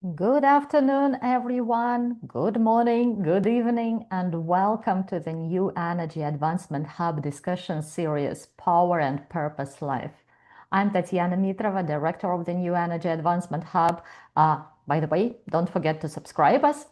Good afternoon, everyone. Good morning, good evening, and welcome to the New Energy Advancement Hub discussion series, Power and Purpose Life. I'm Tatiana Mitrova, Director of the New Energy Advancement Hub. By the way, don't forget to subscribe us.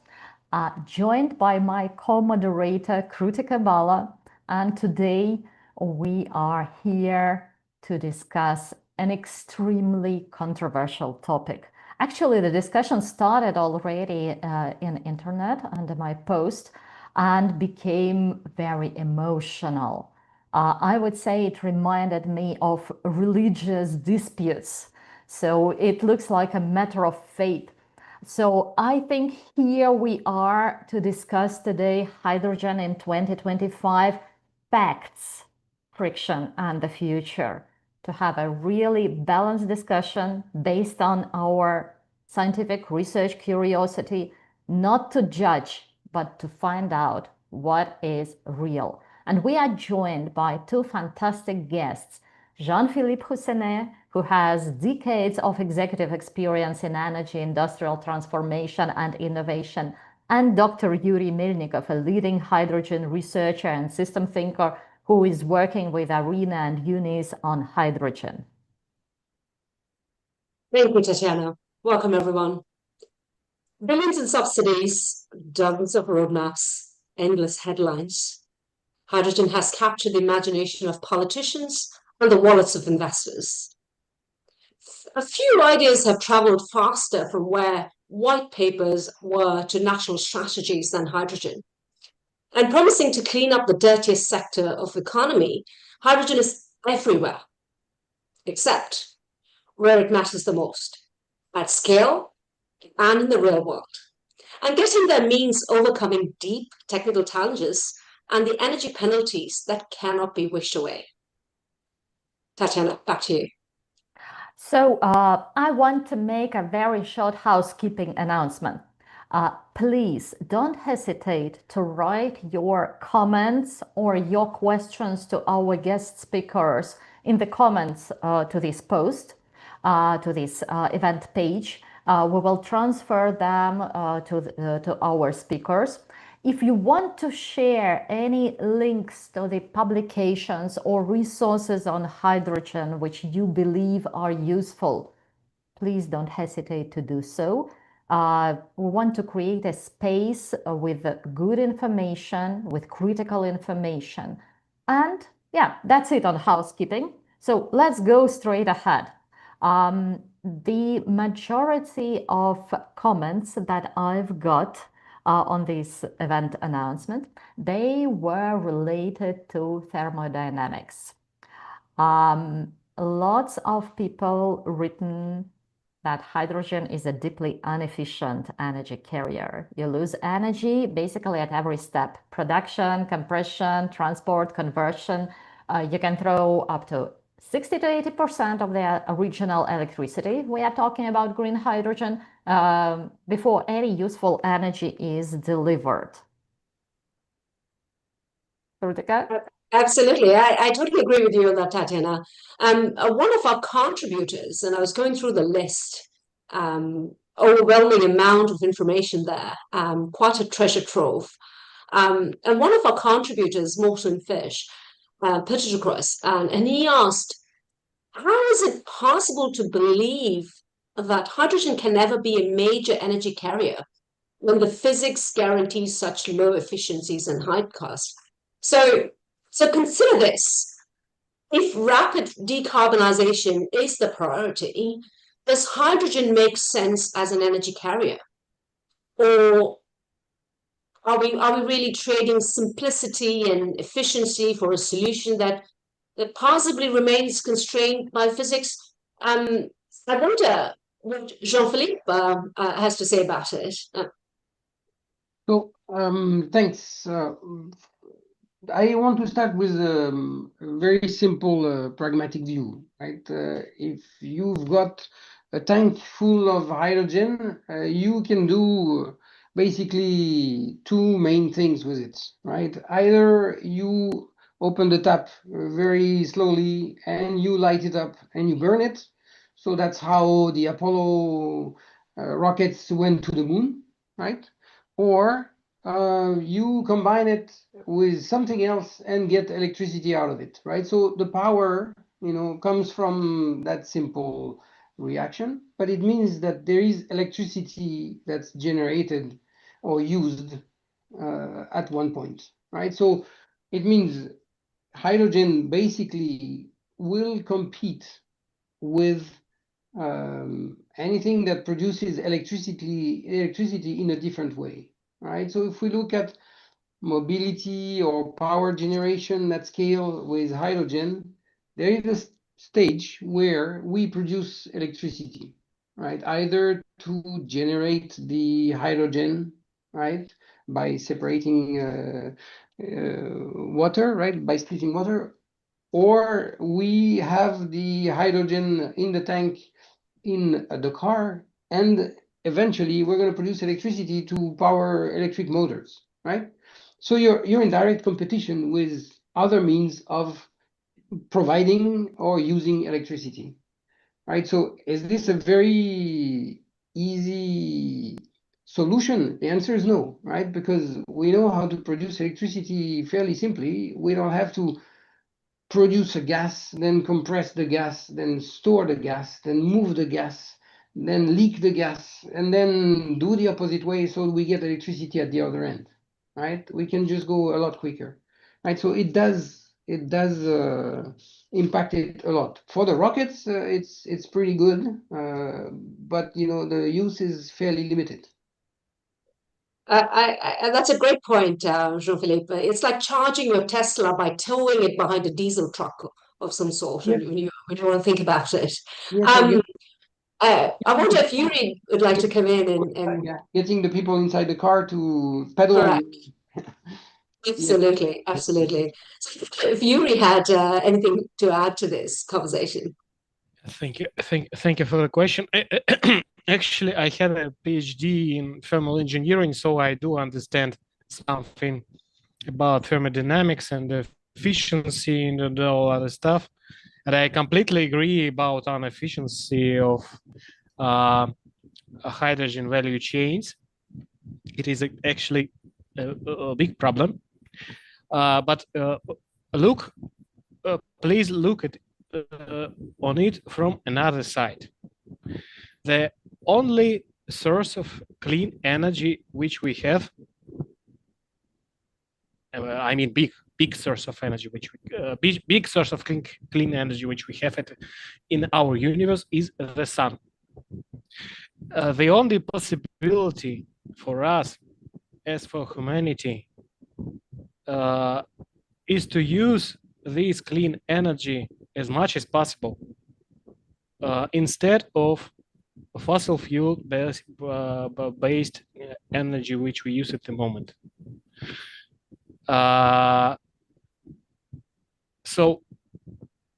Joined by my co-moderator, Kruti Kabala, and today we are here to discuss an extremely controversial topic. Actually, the discussion started already in internet under my post and became very emotional. I would say it reminded me of religious disputes. So it looks like a matter of faith. So I think here we are to discuss today hydrogen in 2025, facts, friction, and the future, to have a really balanced discussion based on our scientific research curiosity, not to judge, but to find out what is real. And we are joined by two fantastic guests, Jean-Philippe Houssenet, who has decades of executive experience in energy, industrial transformation, and innovation, and Dr. Yuri Melnikov, a leading hydrogen researcher and system thinker who is working with Arena and UNIS on hydrogen. Thank you, Tatiana. Welcome, everyone. Billions in subsidies, dozens of roadmaps, endless headlines. Hydrogen has captured the imagination of politicians and the wallets of investors. A few ideas have traveled faster from where white papers were to national strategies than hydrogen. And promising to clean up the dirtiest sector of the economy, hydrogen is everywhere, except where it matters the most, at scale and in the real world. And getting there means overcoming deep technical challenges and the energy penalties that cannot be wished away. Tatiana, back to you. So I want to make a very short housekeeping announcement. Please don't hesitate to write your comments or your questions to our guest speakers in the comments to this post, to this event page. We will transfer them to our speakers. If you want to share any links to the publications or resources on hydrogen which you believe are useful, please don't hesitate to do so. We want to create a space with good information, with critical information. And yeah, that's it on housekeeping. So let's go straight ahead. The majority of comments that I've got on this event announcement, they were related to thermodynamics. Lots of people written that hydrogen is a deeply inefficient energy carrier. You lose energy basically at every step: production, compression, transport, conversion. You can throw up to 60 to 80% of the original electricity. We are talking about green hydrogen before any useful energy is delivered. Rutika? Absolutely. I totally agree with you on that, Tatiana. One of our contributors, and I was going through the list, overwhelming amount of information there, quite a treasure trove. And one of our contributors, Morton Fish, put it across, and he asked, how is it possible to believe that hydrogen can never be a major energy carrier when the physics guarantees such low efficiencies and high cost? So, so consider this. If rapid decarbonization is the priority, does hydrogen make sense as an energy carrier? Or are we really trading simplicity and efficiency for a solution that possibly remains constrained by physics? I wonder what Jean-Philippe has to say about it. Thanks. I want to start with a very simple, pragmatic view, right? If you've got a tank full of hydrogen, you can do basically two main things with it, right? Either you open the tap very slowly and you light it up and you burn it. So that's how the Apollo rockets went to the moon, right? Or you combine it with something else and get electricity out of it, right? So the power, comes from that simple reaction, but it means that there is electricity that's generated or used at one point, right? So it means hydrogen basically will compete with anything that produces electricity in a different way, right? So if we look at mobility or power generation at scale with hydrogen, there is a stage where we produce electricity, right? Either to generate the hydrogen, right, by separating water, right, by splitting water, or we have the hydrogen in the tank in the car, and eventually we're going to produce electricity to power electric motors, right? So you're in direct competition with other means of providing or using electricity, right? So is this a very easy solution? The answer is no, right? Because we know how to produce electricity fairly simply. We don't have to produce a gas, then compress the gas, then store the gas, then move the gas, then leak the gas, and then do the opposite way so we get electricity at the other end, right? We can just go a lot quicker, right? So it does impact it a lot. For the rockets, it's pretty good, but the use is fairly limited. That's a great point, Jean-Philippe. It's like charging your Tesla by towing it behind a diesel truck of some sort, Yes. when you want to think about it. Yes, I I wonder if Yuri would like to come in and yeah, getting the people inside the car to pedal. correct. Absolutely, absolutely. So if Yuri had anything to add to this conversation. Thank you. Thank you for the question. Actually, I had a PhD in thermal engineering, so I do understand something about thermodynamics and efficiency and all other stuff. And I completely agree about inefficiency of hydrogen value chains. It is actually a big problem. But please look at on it from another side. The only source of clean energy which we have, I mean big source of energy which we, big source of clean energy which we have in our universe is the sun. The only possibility for us as for humanity is to use this clean energy as much as possible instead of fossil fuel based energy which we use at the moment. So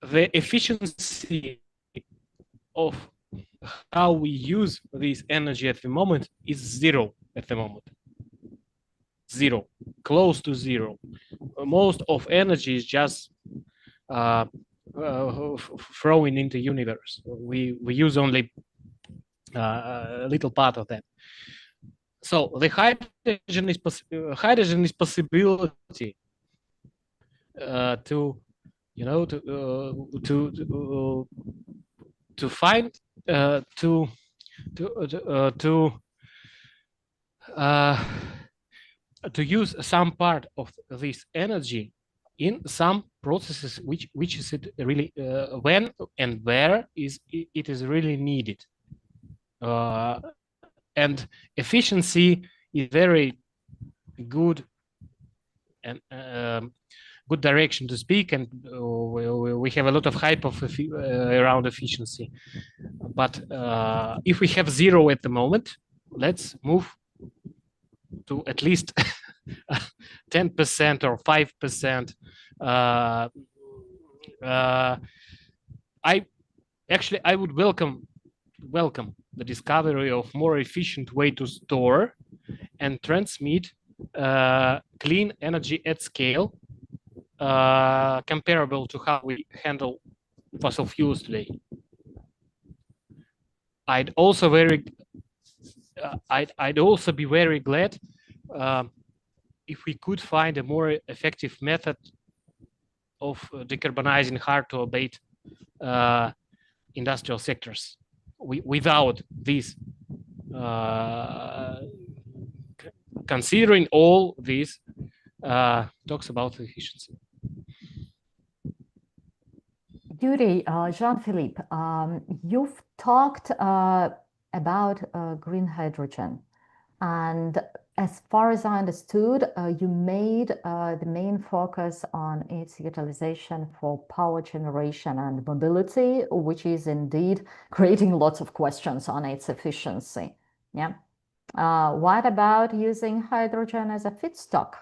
the efficiency of how we use this energy at the moment is zero at the moment. Zero, close to zero. Most of energy is just throwing into universe. We use only a little part of that. So the hydrogen is possibility to find to use some part of this energy in some processes which is it really when and where is it is really needed, and efficiency is very good and good direction to speak, and we have a lot of hype of around efficiency, but if we have zero at the moment, let's move to at least 10% or 5%. I would welcome the discovery of more efficient way to store and transmit clean energy at scale, comparable to how we handle fossil fuels today. I'd also very I'd also be very glad if we could find a more effective method of decarbonizing hard-to-abate industrial sectors without this. Considering all this, talks about efficiency. Yuri, Jean-Philippe, you've talked about green hydrogen. And as far as I understood, you made the main focus on its utilization for power generation and mobility, which is indeed creating lots of questions on its efficiency. Yeah. What about using hydrogen as a feedstock?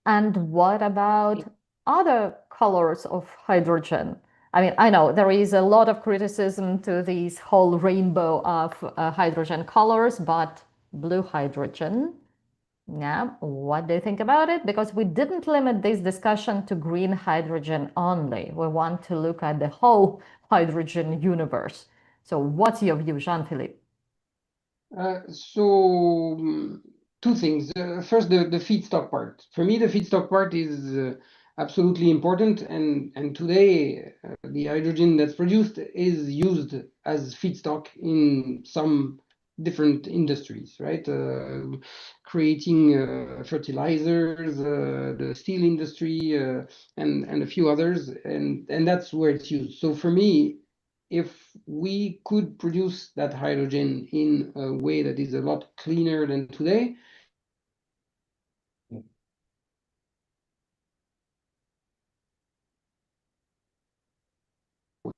And what about other colors of hydrogen? I mean, I know there is a lot of criticism to this whole rainbow of hydrogen colors, but blue hydrogen, yeah, what do you think about it? Because we didn't limit this discussion to green hydrogen only. We want to look at the whole hydrogen universe. So what's your view, Jean-Philippe? Two things. First, the feedstock part. For me, the feedstock part is absolutely important. And today, the hydrogen that's produced is used as feedstock in some different industries, right? Creating fertilizers, the steel industry, and a few others. And that's where it's used. So for me, if we could produce that hydrogen in a way that is a lot cleaner than today,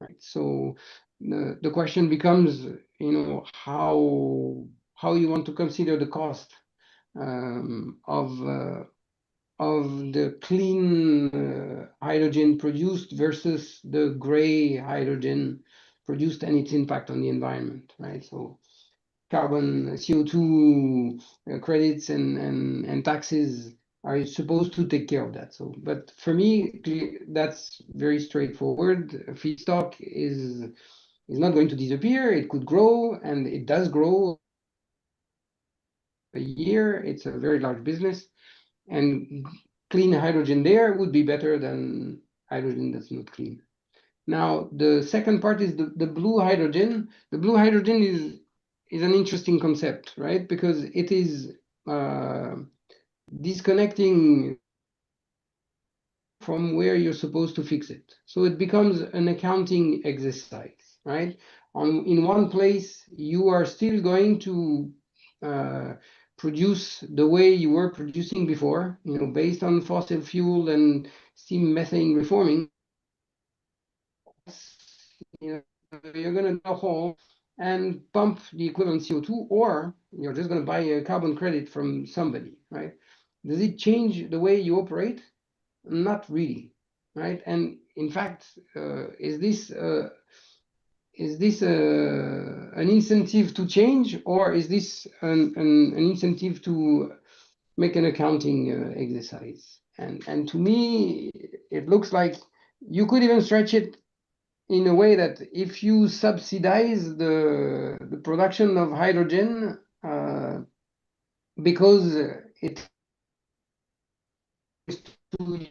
right? So the question becomes, how you want to consider the cost of the clean hydrogen produced versus the gray hydrogen produced and its impact on the environment, right? So carbon CO2 credits and taxes are supposed to take care of that. So, but for me, that's very straightforward. Feedstock is not going to disappear. It could grow, and it does grow a year. It's a very large business, and clean hydrogen there would be better than hydrogen that's not clean. Now, the second part is the blue hydrogen. The blue hydrogen is an interesting concept, right? Because it is disconnecting from where you're supposed to fix it. So it becomes an accounting exercise, right? In one place, you are still going to produce the way you were producing before, based on fossil fuel and steam methane reforming. You're going to go home and pump the equivalent CO2, or you're just going to buy a carbon credit from somebody, right? Does it change the way you operate? Not really, right? And in fact, is this an incentive to change, or is this an incentive to make an accounting exercise? And to me, it looks like you could even stretch it in a way that if you subsidize the production of hydrogen because it is to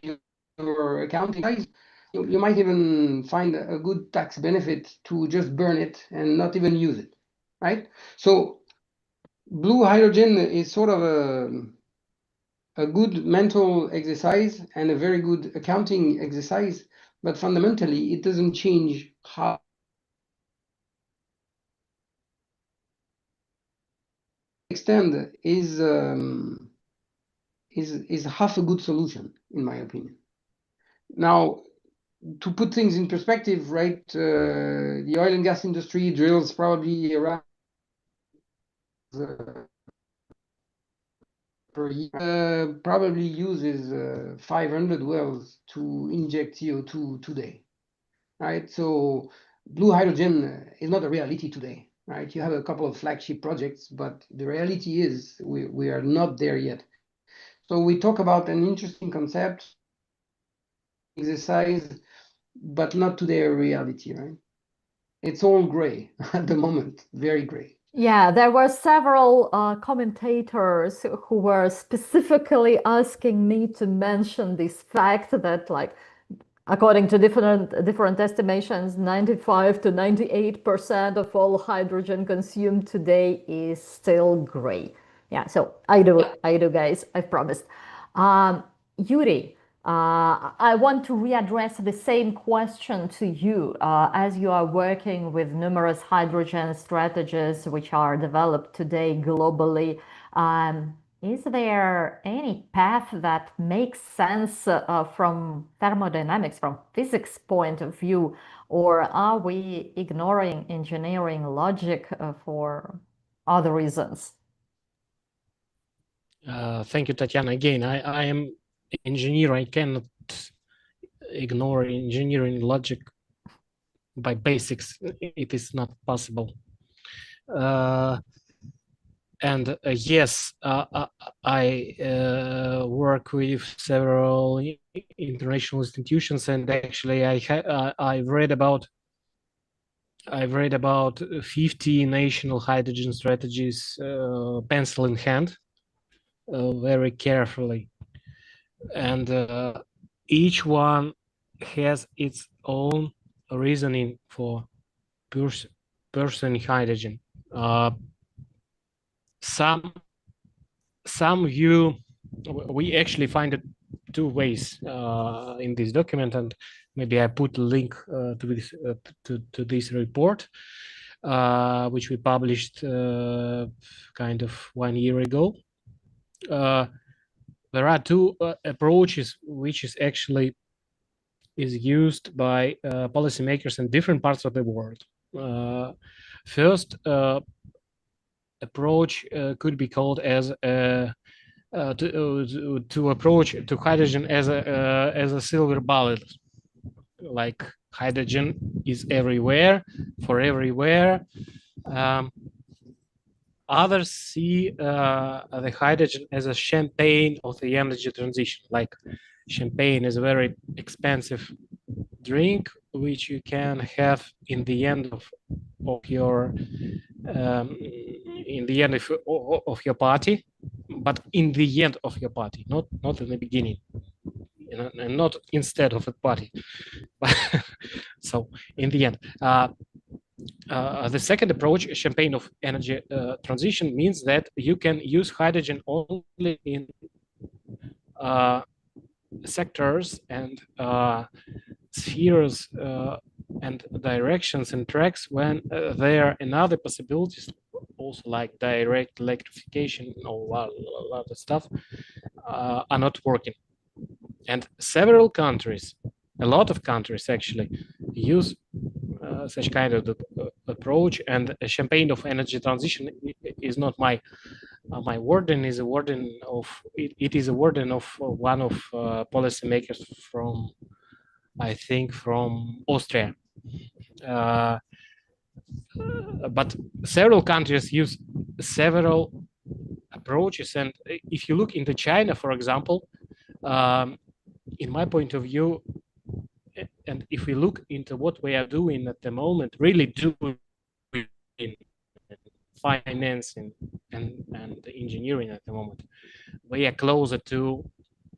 your accounting size, you might even find a good tax benefit to just burn it and not even use it, right? So blue hydrogen is sort of a good mental exercise and a very good accounting exercise, but fundamentally it doesn't change how extend is half a good solution, in my opinion. Now, to put things in perspective, right, the oil and gas industry drills probably around per year, probably uses 500 wells to inject CO2 today, right? So blue hydrogen is not a reality today, right? You have a couple of flagship projects, but the reality is we are not there yet. So we talk about an interesting concept, exercise, but not to their reality, right? It's all gray at the moment, very gray. Yeah, there were several commentators who were specifically asking me to mention this fact that, like, according to different estimations, 95 to 98% of all hydrogen consumed today is still gray. Yeah, so I do, guys. I promised. Yuri, I want to readdress the same question to you, as you are working with numerous hydrogen strategies which are developed today globally. Is there any path that makes sense from thermodynamics, from physics point of view, or are we ignoring engineering logic for other reasons? Thank you, Tatiana. Again, I am engineer. I cannot ignore engineering logic by basics. It is not possible. And yes, I work with several international institutions, and actually, I've read about 50 national hydrogen strategies, pencil in hand, very carefully, and each one has its own reasoning for pursuing hydrogen. Some view, we actually find it two ways in this document, and maybe I put a link to this to this report, which we published kind of 1 year ago. There are two approaches which is actually used by policymakers in different parts of the world. First approach could be called as to approach to hydrogen as a silver bullet, like hydrogen is everywhere for everywhere. Others see the hydrogen as a champagne of the energy transition. Like champagne is a very expensive drink which you can have in the end of your of your party, but in the end of your party, not in the beginning, and not instead of a party. So in the end. The second approach, champagne of energy transition, means that you can use hydrogen only in sectors and spheres and directions and tracks when there are another possibilities, also like direct electrification or a lot of stuff, are not working. And several countries, a lot of countries actually, use such kind of approach. And a champagne of energy transition is not my wording, is a wording of it is a wording of one of policymakers from, I think, from Austria. But several countries use several approaches, and if you look into China, for example, in my point of view, and if we look into what we are doing at the moment, really doing in financing and engineering at the moment, we are closer to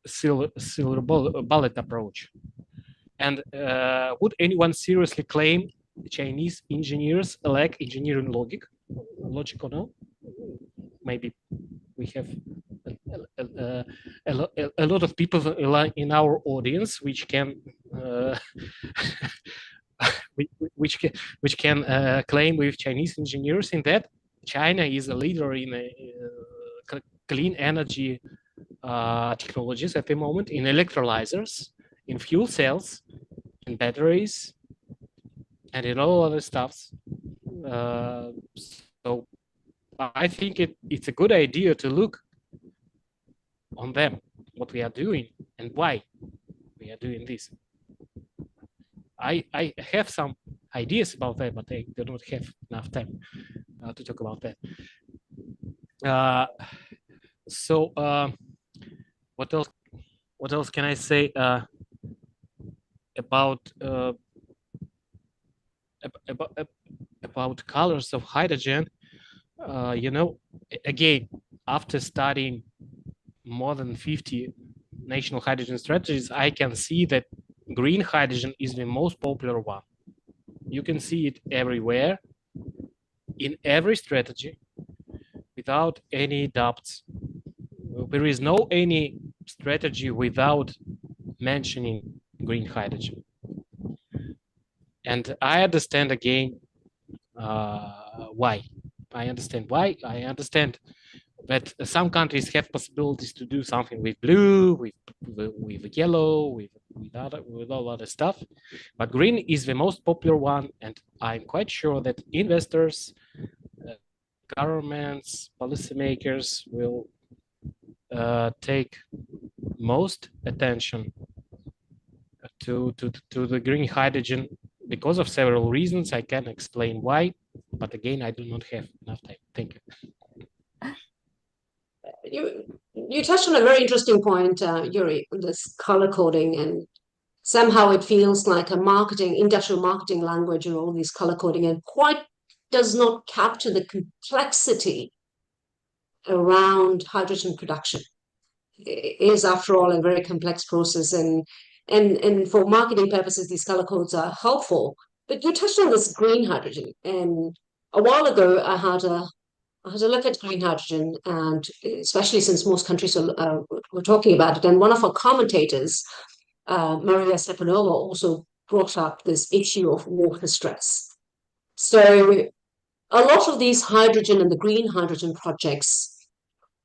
silver bullet approach. And would anyone seriously claim Chinese engineers lack engineering logic or no? Maybe we have a lot of people in our audience which can which can claim with Chinese engineers in that China is a leader in clean energy technologies at the moment, in electrolyzers, in fuel cells, in batteries, and in all other stuffs. So I think it's a good idea to look on them, what we are doing and why we are doing this. I have some ideas about that, but I do not have enough time to talk about that. So what else can I say about colors of hydrogen? you know, again, after studying more than 50 national hydrogen strategies, I can see that green hydrogen is the most popular one. You can see it everywhere, in every strategy, without any doubts. There is no any strategy without mentioning green hydrogen. And I understand again why. I understand why. I understand that some countries have possibilities to do something with blue, with yellow, with all other stuff. But green is the most popular one, and I'm quite sure that investors, governments, policymakers will take most attention to the green hydrogen because of several reasons. I can explain why, but again, I do not have enough time. Thank you. You touched on a very interesting point, Yuri, this color coding, and somehow it feels like a industrial marketing language, and all these color coding, and quite does not capture the complexity around hydrogen production. It is, after all, a very complex process, and for marketing purposes, these color codes are helpful. But you touched on this green hydrogen, and a while ago, I had a look at green hydrogen, and especially since most countries were talking about it, and one of our commentators, Maria Stepanova, also brought up this issue of water stress. So a lot of these hydrogen and the green hydrogen projects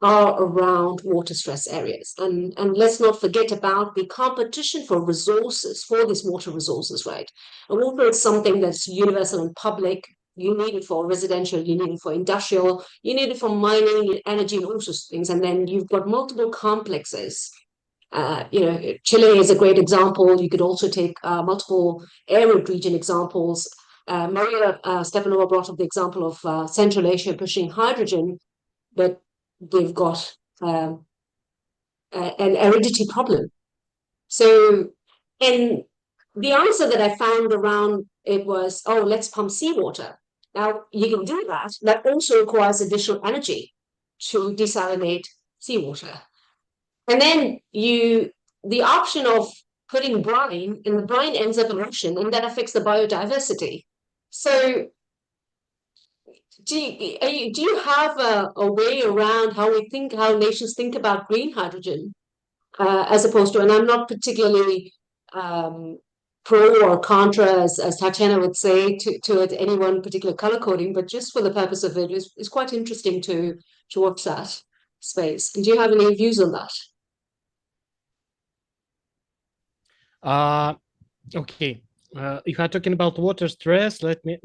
are around water stress areas. And let's not forget about the competition for resources, for these water resources, right? And water is something that's universal and public. You need it for residential, you need it for industrial, you need it for mining, energy, and all sorts of things. And then you've got multiple complexes. Chile is a great example. You could also take multiple arid region examples. Maria Stepanova brought up the example of Central Asia pushing hydrogen, but they've got an aridity problem. So, and the answer that I found around it was, oh, let's pump seawater. Now, you can do that. That also requires additional energy to desalinate seawater. And then the option of putting brine, and the brine ends up in the ocean, and that affects the biodiversity. So do you have a way around how nations think about green hydrogen as opposed to, and I'm not particularly pro or contra, as Tatiana would say, to any one particular color coding, but just for the purpose of it, it's quite interesting to watch that space. And do you have any views on that? Okay. If I'm talking about water stress, let me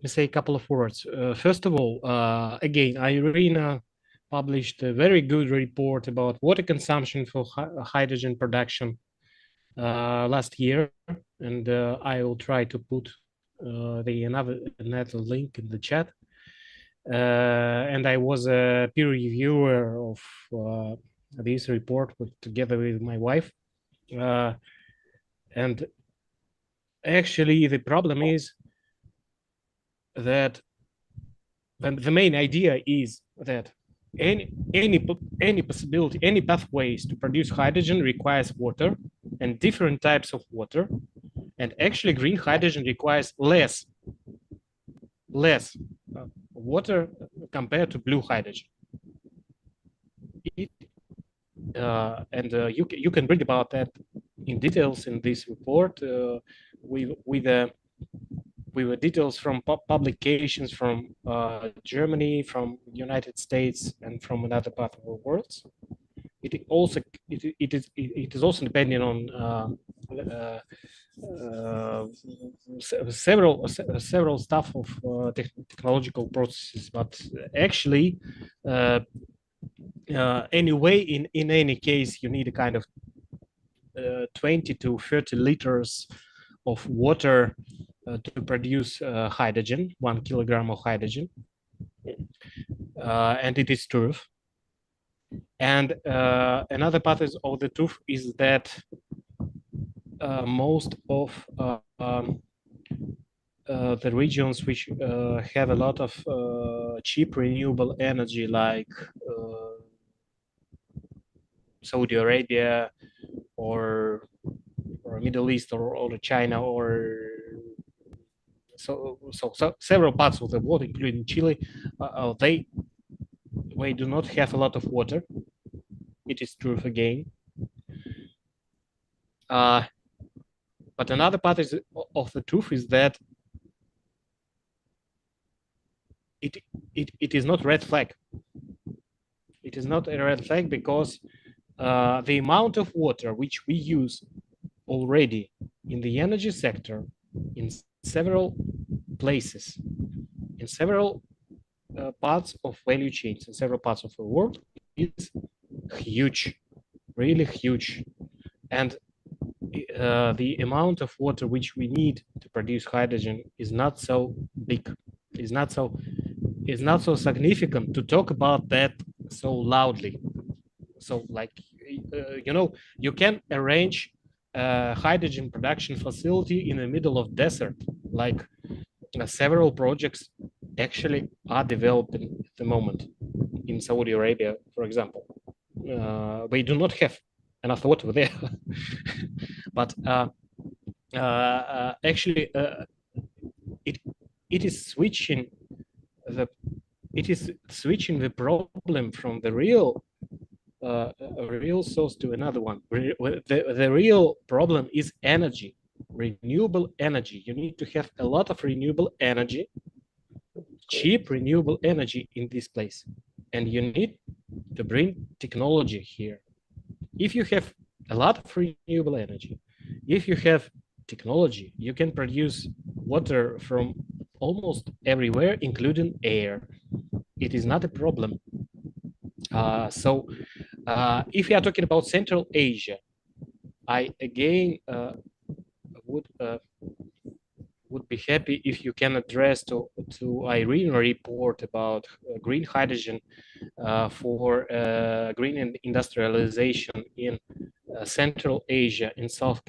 say a couple of words. First of all, again, Irina published a very good report about water consumption for hydrogen production last year, and I will try to put another link in the chat. And I was a peer reviewer of this report together with my wife. And actually, the problem is that the main idea is that any possibility, any pathways to produce hydrogen requires water and different types of water. And actually, green hydrogen requires less water compared to blue hydrogen. You can read about that in details in this report with details from publications from Germany, from United States, and from another part of the world. It is also depending on several stuff of technological processes, but actually anyway, in any case, you need a kind of 20 to 30 liters of water to produce hydrogen, 1 kilogram of hydrogen, and it is truth. And another part of the truth is that most of the regions which have a lot of cheap renewable energy, like Saudi Arabia or Middle East or China or so several parts of the world, including Chile, they do not have a lot of water. It is true again. But another part of the truth is that it is not red flag. It is not a red flag because the amount of water which we use already in the energy sector in several places, in several parts of value chains, in several parts of the world is huge, really huge. And the amount of water which we need to produce hydrogen is not so big, is not so significant to talk about that so loudly. So like, you can arrange a hydrogen production facility in the middle of desert, like several projects actually are developing at the moment in Saudi Arabia, for example. We do not have enough water there, but actually it is switching the problem from the real source to another one. The real problem is energy, renewable energy. You need to have a lot of renewable energy, cheap renewable energy in this place, and you need to bring technology here. If you have a lot of renewable energy, if you have technology, you can produce water from almost everywhere, including air. It is not a problem. So if you are talking about Central Asia, I again would be happy if you can address to Irene a report about green hydrogen for green industrialization in Central Asia in South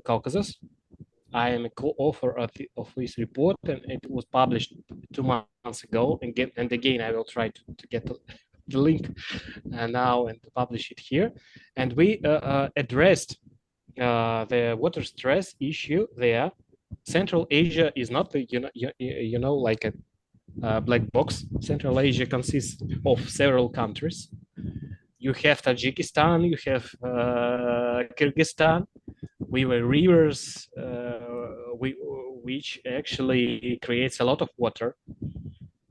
Caucasus. I am a co-author of this report, and it was published 2 months ago. And again, I will try to get the link now and publish it here. And we addressed the water stress issue there. Central Asia is not the like a black box. Central Asia consists of several countries. You have Tajikistan, you have Kyrgyzstan. We were rivers, which actually creates a lot of water,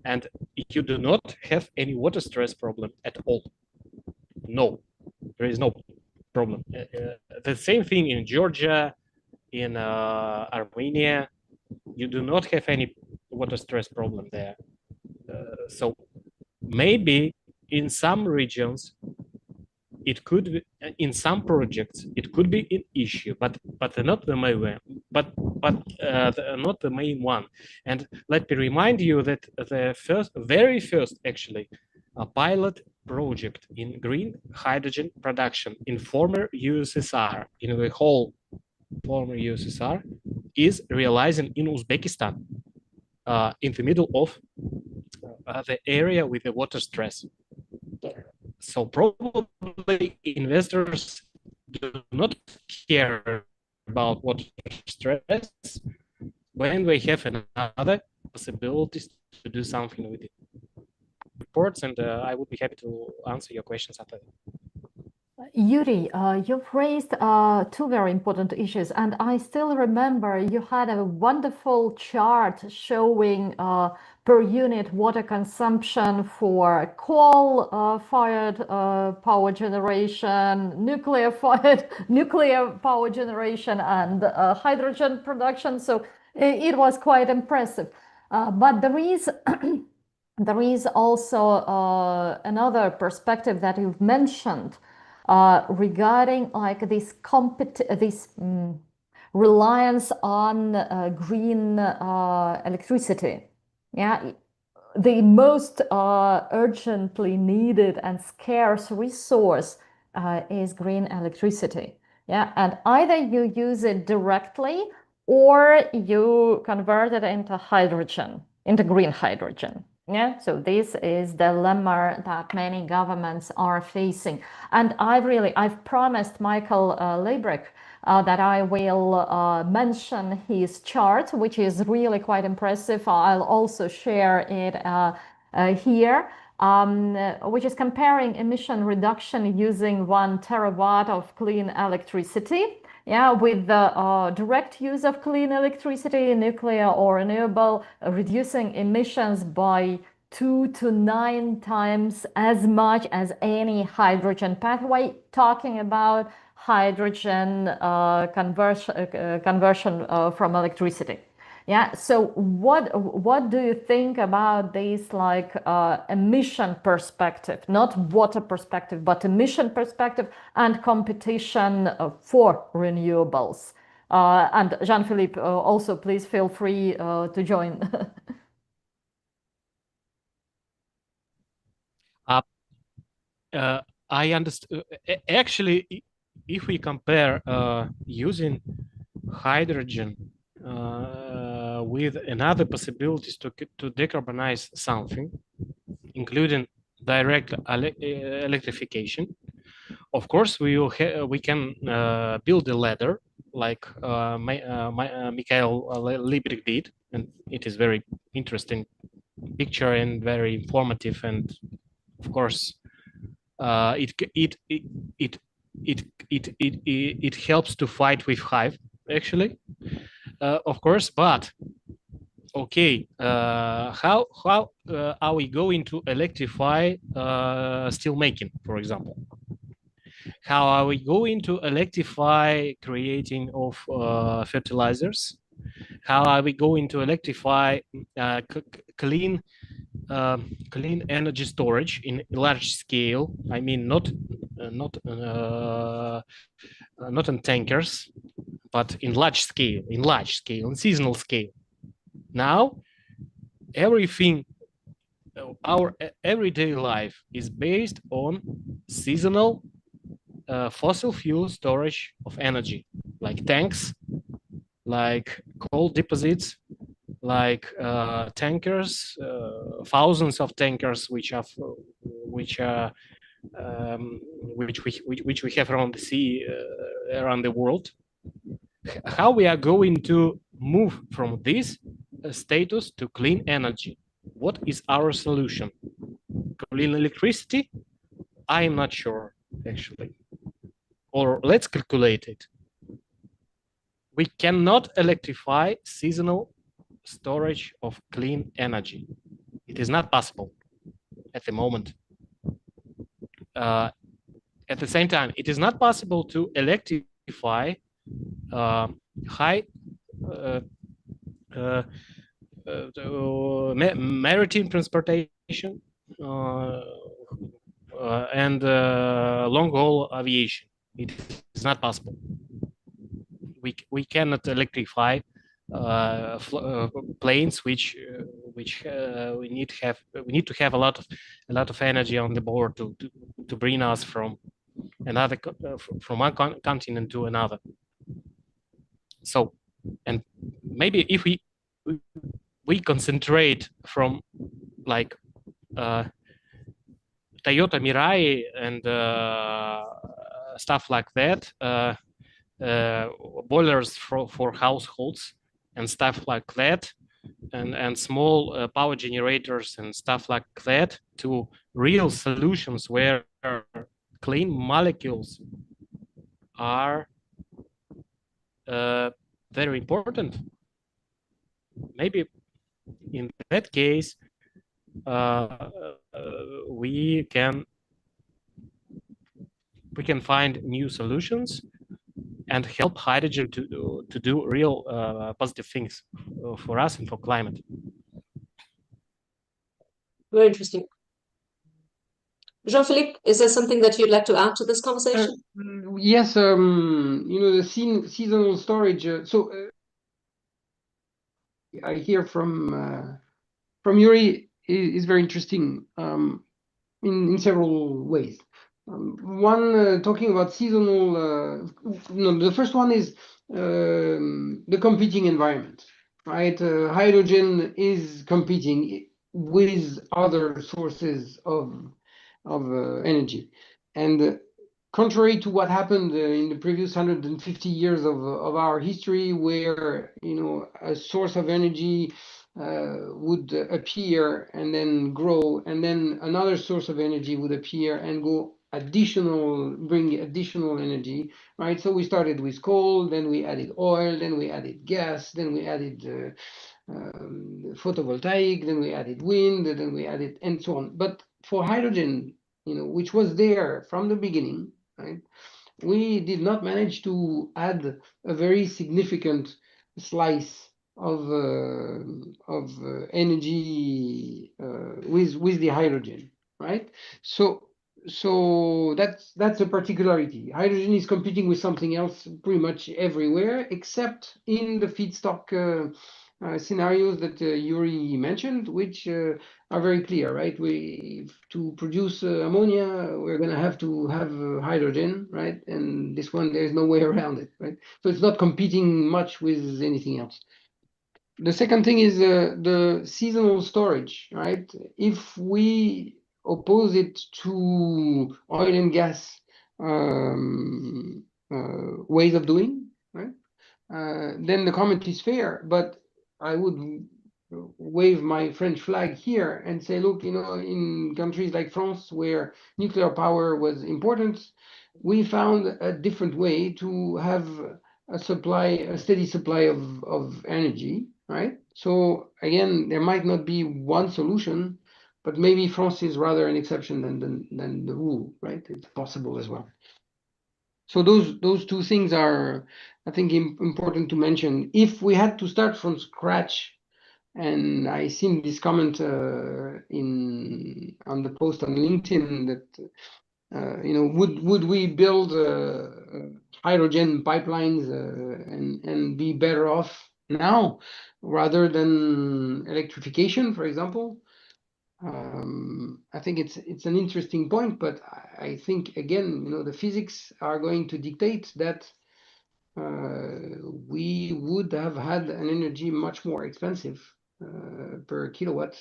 and you do not have any water stress problem at all. No, there is no problem. The same thing in Georgia, in Armenia. You do not have any water stress problem there. So maybe in some regions, it could be, in some projects, it could be an issue, but not the main one. Not the main one. And let me remind you that the very first actually pilot project in green hydrogen production in former USSR, in the whole former USSR, is realizing in Uzbekistan, in the middle of the area with the water stress. So probably investors do not care about water stress when they have another possibilities to do something with it. Reports, and I would be happy to answer your questions after that. Yuri, you've raised 2 very important issues, and I still remember you had a wonderful chart showing per unit water consumption for coal-fired power generation, nuclear power generation, and hydrogen production. So it was quite impressive. But there is there is also another perspective that you've mentioned. Regarding like this reliance on green electricity. Yeah, the most urgently needed and scarce resource is green electricity. Yeah, and either you use it directly or you convert it into hydrogen, into green hydrogen. Yeah, so this is the dilemma that many governments are facing. And I've promised Michael Liebrecht that I will mention his chart, which is really quite impressive. I'll also share it here, which is comparing emission reduction using 1 terawatt of clean electricity, yeah, with the direct use of clean electricity, nuclear or renewable, reducing emissions by 2 to 9 times as much as any hydrogen pathway, talking about hydrogen conversion from electricity. Yeah, so what do you think about this, like emission perspective, not water perspective, but emission perspective and competition for renewables? And Jean-Philippe, also please feel free to join. I understand. Actually, if we compare using hydrogen with another possibilities to decarbonize something, including direct electrification, of course we can build a ladder like Mikhail Liebrecht did, and it is very interesting picture and very informative, and of course it helps to fight with hive actually, of course. But okay, how are we going to electrify steel making, for example? How are we going to electrify creating of fertilizers? How are we going to electrify clean energy storage in large scale? I mean, not in tankers, but in large scale, in seasonal scale. Now, everything, our everyday life is based on seasonal fossil fuel storage of energy, like tanks, like coal deposits, like tankers, thousands of tankers which we have around the sea, around the world. How we are going to move from this status to clean energy? What is our solution? Clean electricity? I am not sure, actually. Or let's calculate it. We cannot electrify seasonal storage of clean energy. It is not possible at the moment. At the same time, it is not possible to electrify high maritime transportation and long-haul aviation. It is not possible. We cannot electrify planes which we need to have a lot of energy on the board to bring us from another from one continent to another. So, and maybe if we concentrate from like Toyota Mirai and stuff like that, boilers for households and stuff like that, and small power generators and stuff like that, to real solutions where clean molecules are very important. Maybe in that case we can find new solutions and help hydrogen to do real positive things for us and for climate. Very interesting. Jean-Philippe, is there something that you'd like to add to this conversation? Yes, the seasonal storage. I hear from Yuri is very interesting in several ways. One, talking about seasonal. The first one is the competing environment, right? Hydrogen is competing with other sources of energy, and contrary to what happened in the previous 150 years of our history, where a source of energy would appear and then grow, and then another source of energy would appear and bring additional energy, right? So we started with coal, then we added oil, then we added gas, then we added photovoltaic, then we added wind, then we added, and so on. But for hydrogen, which was there from the beginning, right? We did not manage to add a very significant slice of energy with the hydrogen, right? So that's a particularity. Hydrogen is competing with something else pretty much everywhere, except in the feedstock scenarios that Yuri mentioned, which are very clear, right? To produce ammonia, we're going to have hydrogen, right? And this one, there's no way around it, right? So it's not competing much with anything else. The second thing is the seasonal storage, right? If we oppose it to oil and gas ways of doing, right? Then the comment is fair, but I would wave my French flag here and say, look, in countries like France, where nuclear power was important, we found a different way to have a steady supply of energy, right? So again, there might not be one solution, but maybe France is rather an exception than the rule, right? It's possible as well. So those two things are, I think, important to mention. If we had to start from scratch, and I seen this comment on the post on LinkedIn that would we build hydrogen pipelines and be better off now rather than electrification, for example? I think it's an interesting point, but I think again, the physics are going to dictate that we would have had an energy much more expensive per kilowatt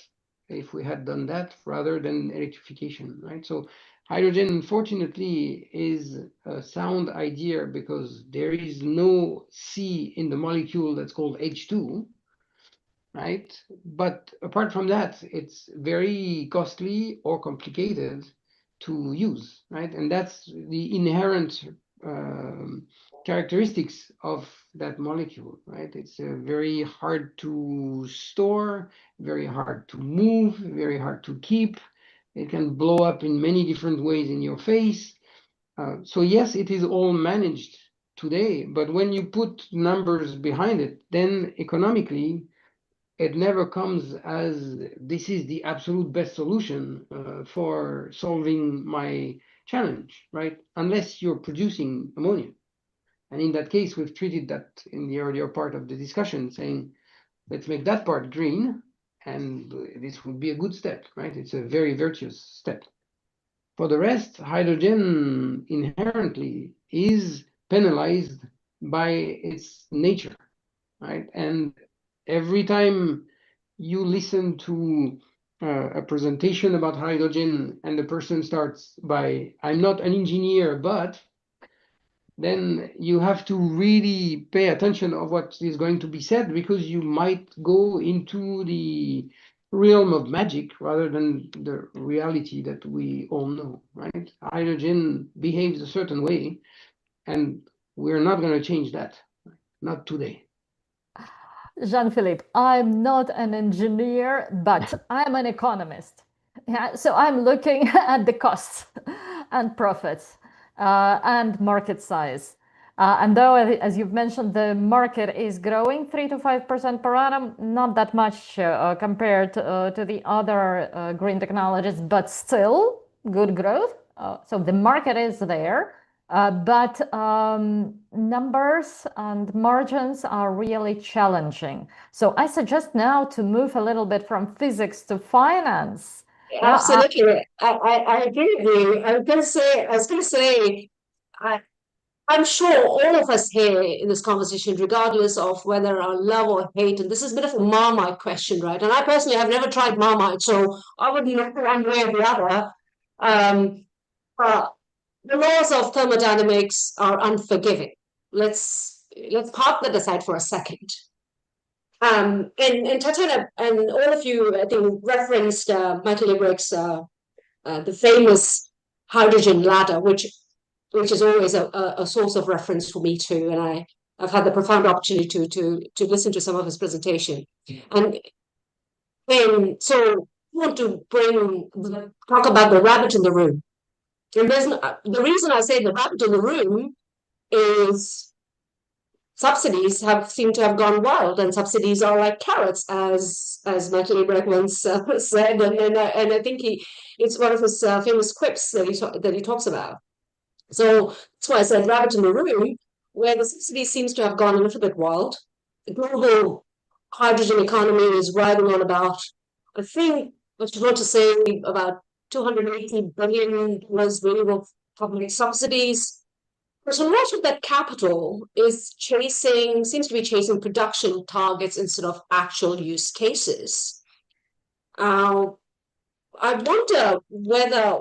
if we had done that rather than electrification, right? So hydrogen, unfortunately, is a sound idea because there is no C in the molecule that's called H2, right? But apart from that, it's very costly or complicated to use, right? And that's the inherent characteristics of that molecule, right? It's very hard to store, very hard to move, very hard to keep. It can blow up in many different ways in your face. So yes, it is all managed today, but when you put numbers behind it, then economically, it never comes as this is the absolute best solution for solving my challenge, right? Unless you're producing ammonia. And in that case, we've treated that in the earlier part of the discussion, saying, let's make that part green, and this would be a good step, right? It's a very virtuous step. For the rest, hydrogen inherently is penalized by its nature, right? And every time you listen to a presentation about hydrogen and the person starts by, I'm not an engineer, but then you have to really pay attention of what is going to be said, because you might go into the realm of magic rather than the reality that we all know, right? Hydrogen behaves a certain way, and we're not going to change that, not today. Jean-Philippe, I'm not an engineer, but I'm an economist. Yeah, so I'm looking at the costs and profits and market size. And though, as you've mentioned, the market is growing 3 to 5% per annum, not that much compared to the other green technologies, but still good growth. So the market is there. But numbers and margins are really challenging. So I suggest now to move a little bit from physics to finance. Absolutely. I agree with you. I was going to say, I'm sure all of us here in this conversation, regardless of whether our love or hate, and this is a bit of a Marmite question, right? And I personally have never tried Marmite, so I wouldn't know one way or the other. But the laws of thermodynamics are unforgiving. Let's park that aside for a second. And Tatiana and all of you, I think, referenced Michael Liebrecht's the famous hydrogen ladder, which is always a source of reference for me too. And I've had the profound opportunity to listen to some of his presentation. And so I want to talk about the rabbit in the room. And the reason I say the rabbit in the room is subsidies seem to have gone wild, and subsidies are like carrots, as Michael Liebrecht once said, and I think it's one of his famous quips that he talks about. So that's why I said rabbit in the room, where the subsidy seems to have gone a little bit wild. The global hydrogen economy is riding on about, I think, what you want to say, about $280 billion really of public subsidies. So a lot of that capital seems to be chasing production targets instead of actual use cases. I wonder whether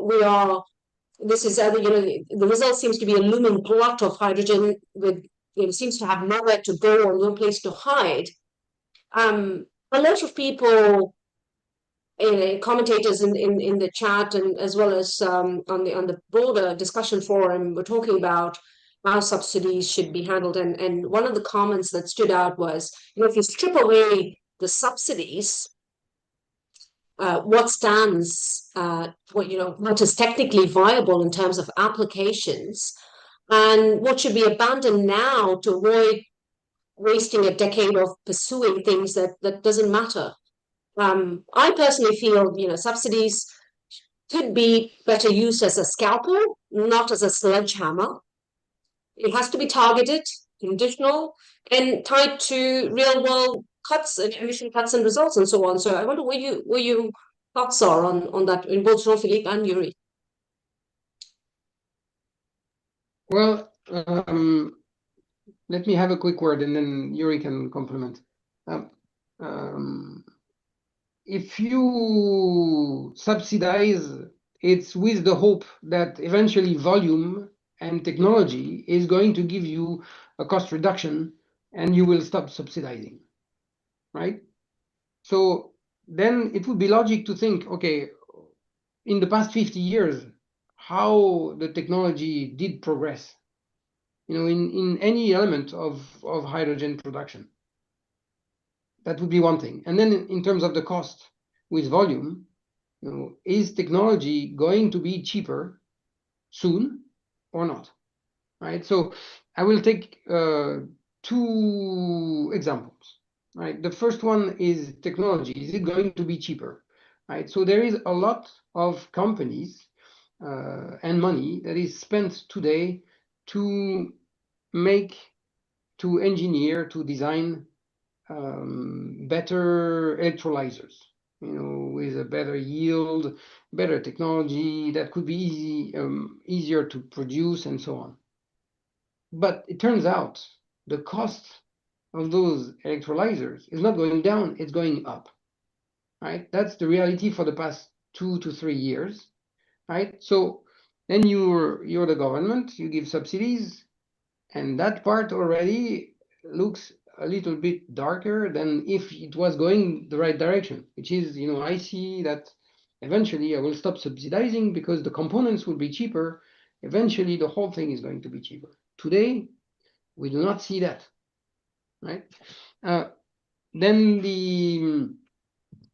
this is either, the result seems to be a looming glut of hydrogen with, seems to have nowhere to go or no place to hide. A lot of people, commentators in the chat, and as well as on the broader discussion forum, were talking about how subsidies should be handled. And one of the comments that stood out was, if you strip away the subsidies, what stands, what is technically viable in terms of applications, and what should be abandoned now to avoid wasting a decade of pursuing things that doesn't matter. I personally feel, subsidies could be better used as a scalpel, not as a sledgehammer. It has to be targeted, conditional, and tied to real world cuts and emission cuts and results and so on. So I wonder what your thoughts are on that in both Jean-Philippe and Yuri. Well, let me have a quick word and then Yuri can complement. If you subsidize, it's with the hope that eventually volume and technology is going to give you a cost reduction and you will stop subsidizing, right? So then it would be logic to think, okay, in the past 50 years, how the technology did progress, in any element of hydrogen production. That would be one thing. And then in terms of the cost with volume, is technology going to be cheaper soon or not? Right. So I will take 2 examples. Right. The first one is technology. Is it going to be cheaper? Right. So there is a lot of companies and money that is spent today to engineer, to design better electrolyzers, with a better yield, better technology that could be easier to produce and so on. But it turns out the cost of those electrolyzers is not going down, it's going up, right? That's the reality for the past 2 to 3 years, right? So then you're the government, you give subsidies, and that part already looks a little bit darker than if it was going the right direction, which is, I see that eventually I will stop subsidizing because the components will be cheaper. Eventually, the whole thing is going to be cheaper. Today, we do not see that, right? Then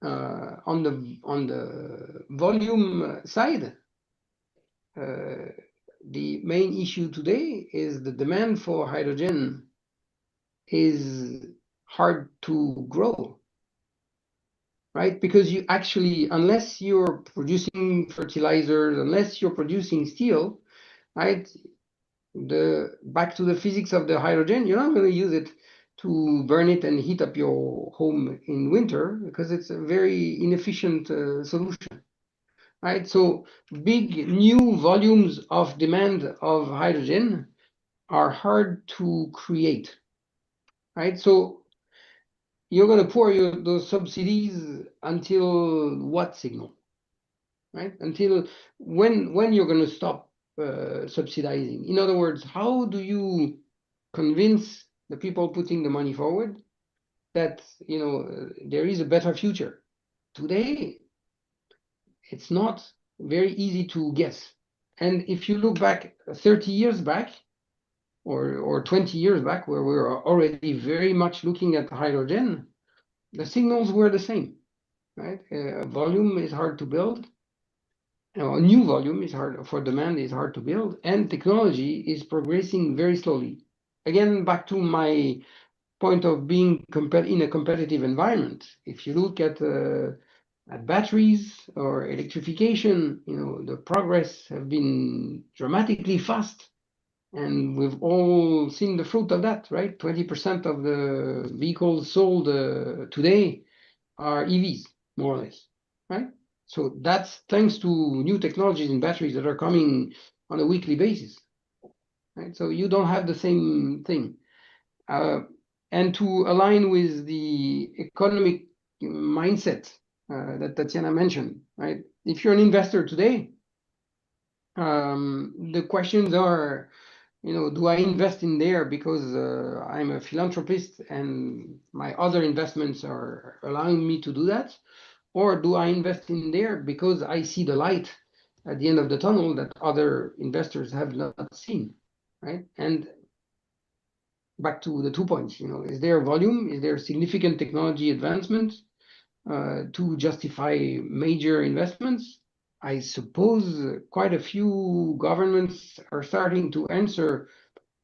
on the volume side, the main issue today is the demand for hydrogen is hard to grow, right? Because you actually, unless you're producing fertilizers, unless you're producing steel, right? Back to the physics of the hydrogen, you're not going to use it to burn it and heat up your home in winter because it's a very inefficient solution, right? So big new volumes of demand of hydrogen are hard to create, right? So you're going to pour those subsidies until what signal, right? Until when you're going to stop subsidizing? In other words, how do you convince the people putting the money forward that there is a better future? Today, it's not very easy to guess. And if you look back 30 years back, or 20 years back, where we were already very much looking at hydrogen, the signals were the same, right? Volume is hard to build. New volume is hard for demand, is hard to build, and technology is progressing very slowly. Again, back to my point of being in a competitive environment. If you look at batteries or electrification, the progress have been dramatically fast. And we've all seen the fruit of that, right? 20% of the vehicles sold today are EVs, more or less, right? So that's thanks to new technologies in batteries that are coming on a weekly basis, right? So you don't have the same thing. And to align with the economic mindset that Tatiana mentioned, right? If you're an investor today, the questions are, do I invest in there because I'm a philanthropist and my other investments are allowing me to do that? Or do I invest in there because I see the light at the end of the tunnel that other investors have not seen, right? And back to the 2 points, is there volume? Is there significant technology advancement to justify major investments? I suppose quite a few governments are starting to answer,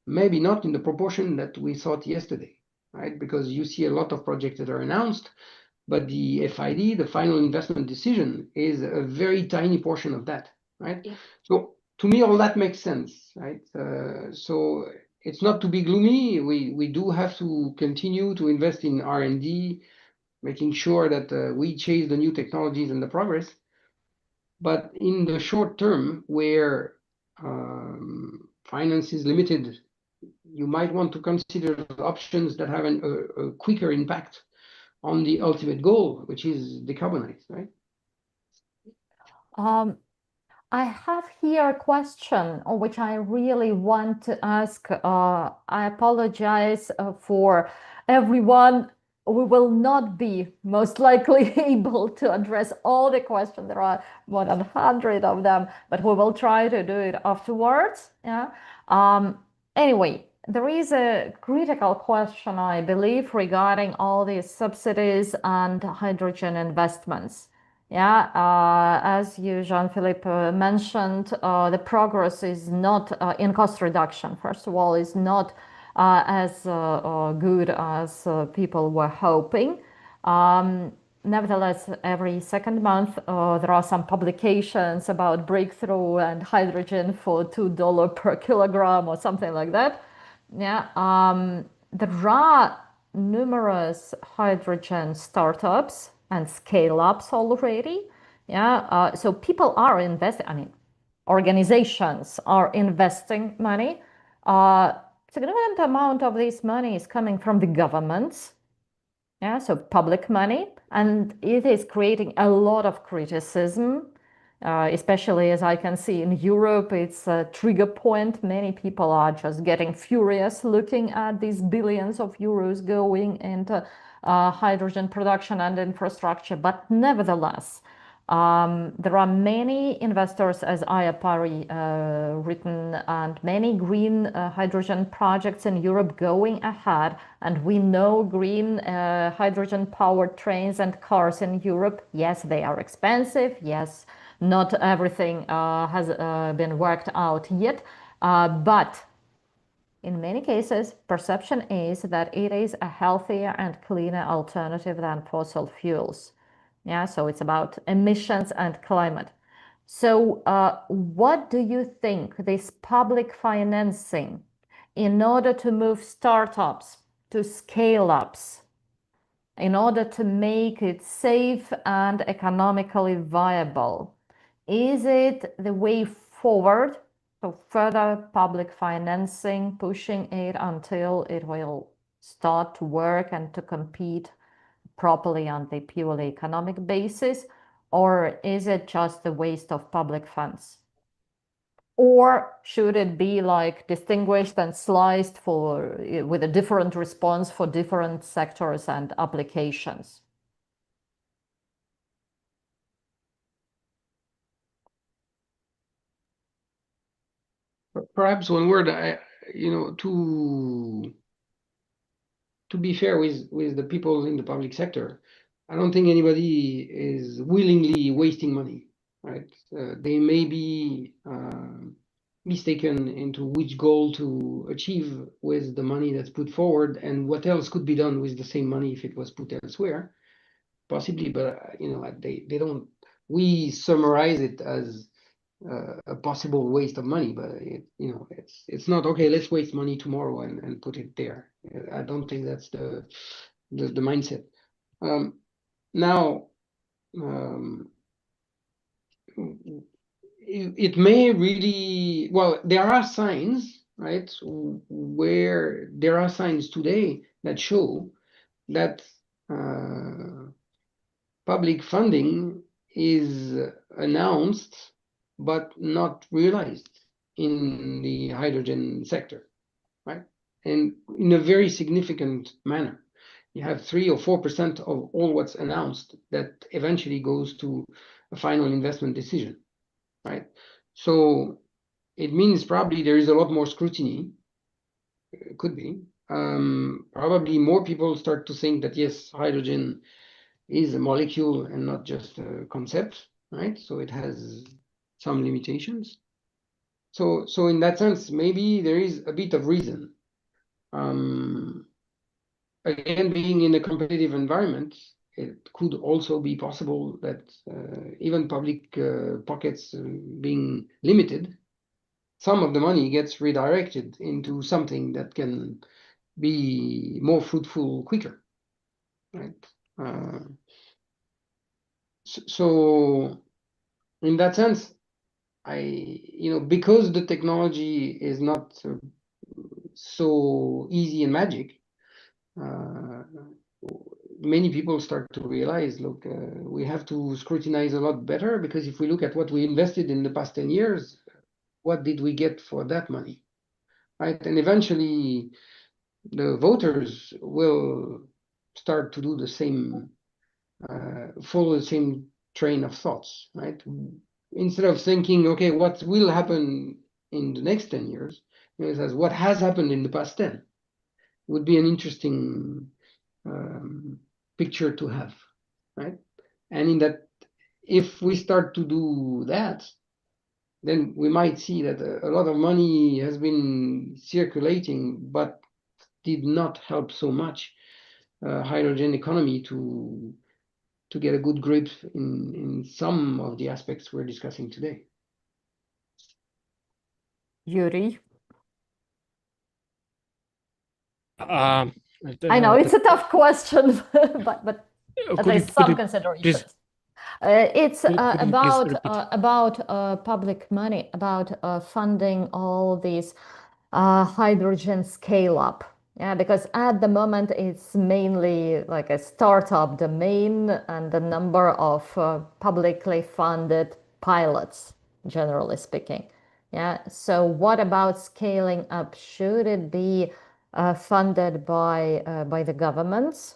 maybe not in the proportion that we thought yesterday, right? Because you see a lot of projects that are announced, but the FID, the final investment decision, is a very tiny portion of that, right? Yeah. So to me, all that makes sense, right? So it's not to be gloomy. We do have to continue to invest in R&D, making sure that we chase the new technologies and the progress. But in the short term, where finance is limited, you might want to consider options that have a quicker impact on the ultimate goal, which is decarbonize, right? I have here a question which I really want to ask. I apologize for everyone. We will not be most likely able to address all the questions. There are more than 100 of them, but we will try to do it afterwards. Yeah. Anyway, there is a critical question, I believe, regarding all these subsidies and hydrogen investments. Yeah, as you, Jean-Philippe, mentioned, the progress is not in cost reduction. First of all, is not as good as people were hoping. Nevertheless, every second month, there are some publications about breakthrough and hydrogen for $2 per kilogram or something like that. Yeah, there are numerous hydrogen startups and scale-ups already. Yeah, so people are investing. I mean, organizations are investing money. Significant amount of this money is coming from the governments. Yeah, so public money, and it is creating a lot of criticism, especially as I can see in Europe. It's a trigger point. Many people are just getting furious looking at these billions of euros going into hydrogen production and infrastructure. But nevertheless, there are many investors, as I have written, and many green hydrogen projects in Europe going ahead. And we know green hydrogen powered trains and cars in Europe. Yes, they are expensive. Yes, not everything has been worked out yet. But in many cases, perception is that it is a healthier and cleaner alternative than fossil fuels. Yeah, so it's about emissions and climate. So what do you think this public financing in order to move startups to scale-ups, in order to make it safe and economically viable, is it the way forward So further public financing, pushing it until it will start to work and to compete properly on the purely economic basis, or is it just a waste of public funds? Or should it be like distinguished and sliced for with a different response for different sectors and applications? Perhaps one word, to be fair with the people in the public sector, I don't think anybody is willingly wasting money, right? They may be mistaken into which goal to achieve with the money that's put forward and what else could be done with the same money if it was put elsewhere, possibly, but they don't. We summarize it as a possible waste of money, but it's not okay. Let's waste money tomorrow and put it there. I don't think that's the mindset. Now, it may really, well, there are signs, right, where there are signs today that show that public funding is announced but not realized in the hydrogen sector, right? And in a very significant manner. You have 3 or 4% of all what's announced that eventually goes to a final investment decision, right? So it means probably there is a lot more scrutiny. It could be. Probably more people start to think that yes, hydrogen is a molecule and not just a concept, right? So it has some limitations. So in that sense, maybe there is a bit of reason. Again, being in a competitive environment, it could also be possible that even public pockets being limited, some of the money gets redirected into something that can be more fruitful quicker, right? So in that sense, because the technology is not so easy and magic, many people start to realize, look, we have to scrutinize a lot better, because if we look at what we invested in the past 10 years, what did we get for that money, right? And eventually the voters will start to do the same, follow the same train of thoughts, right? Instead of thinking, okay, what will happen in the next 10 years, it says what has happened in the past 10 would be an interesting picture to have, right? And in that, if we start to do that, then we might see that a lot of money has been circulating, but did not help so much hydrogen economy to get a good grip in some of the aspects we're discussing today. Yuri? I know it's a tough question, but at least some considerations. It's about public money, about funding all these hydrogen scale up. Yeah, because at the moment it's mainly like a startup domain and the number of publicly funded pilots, generally speaking. Yeah, so what about scaling up? Should it be funded by the governments?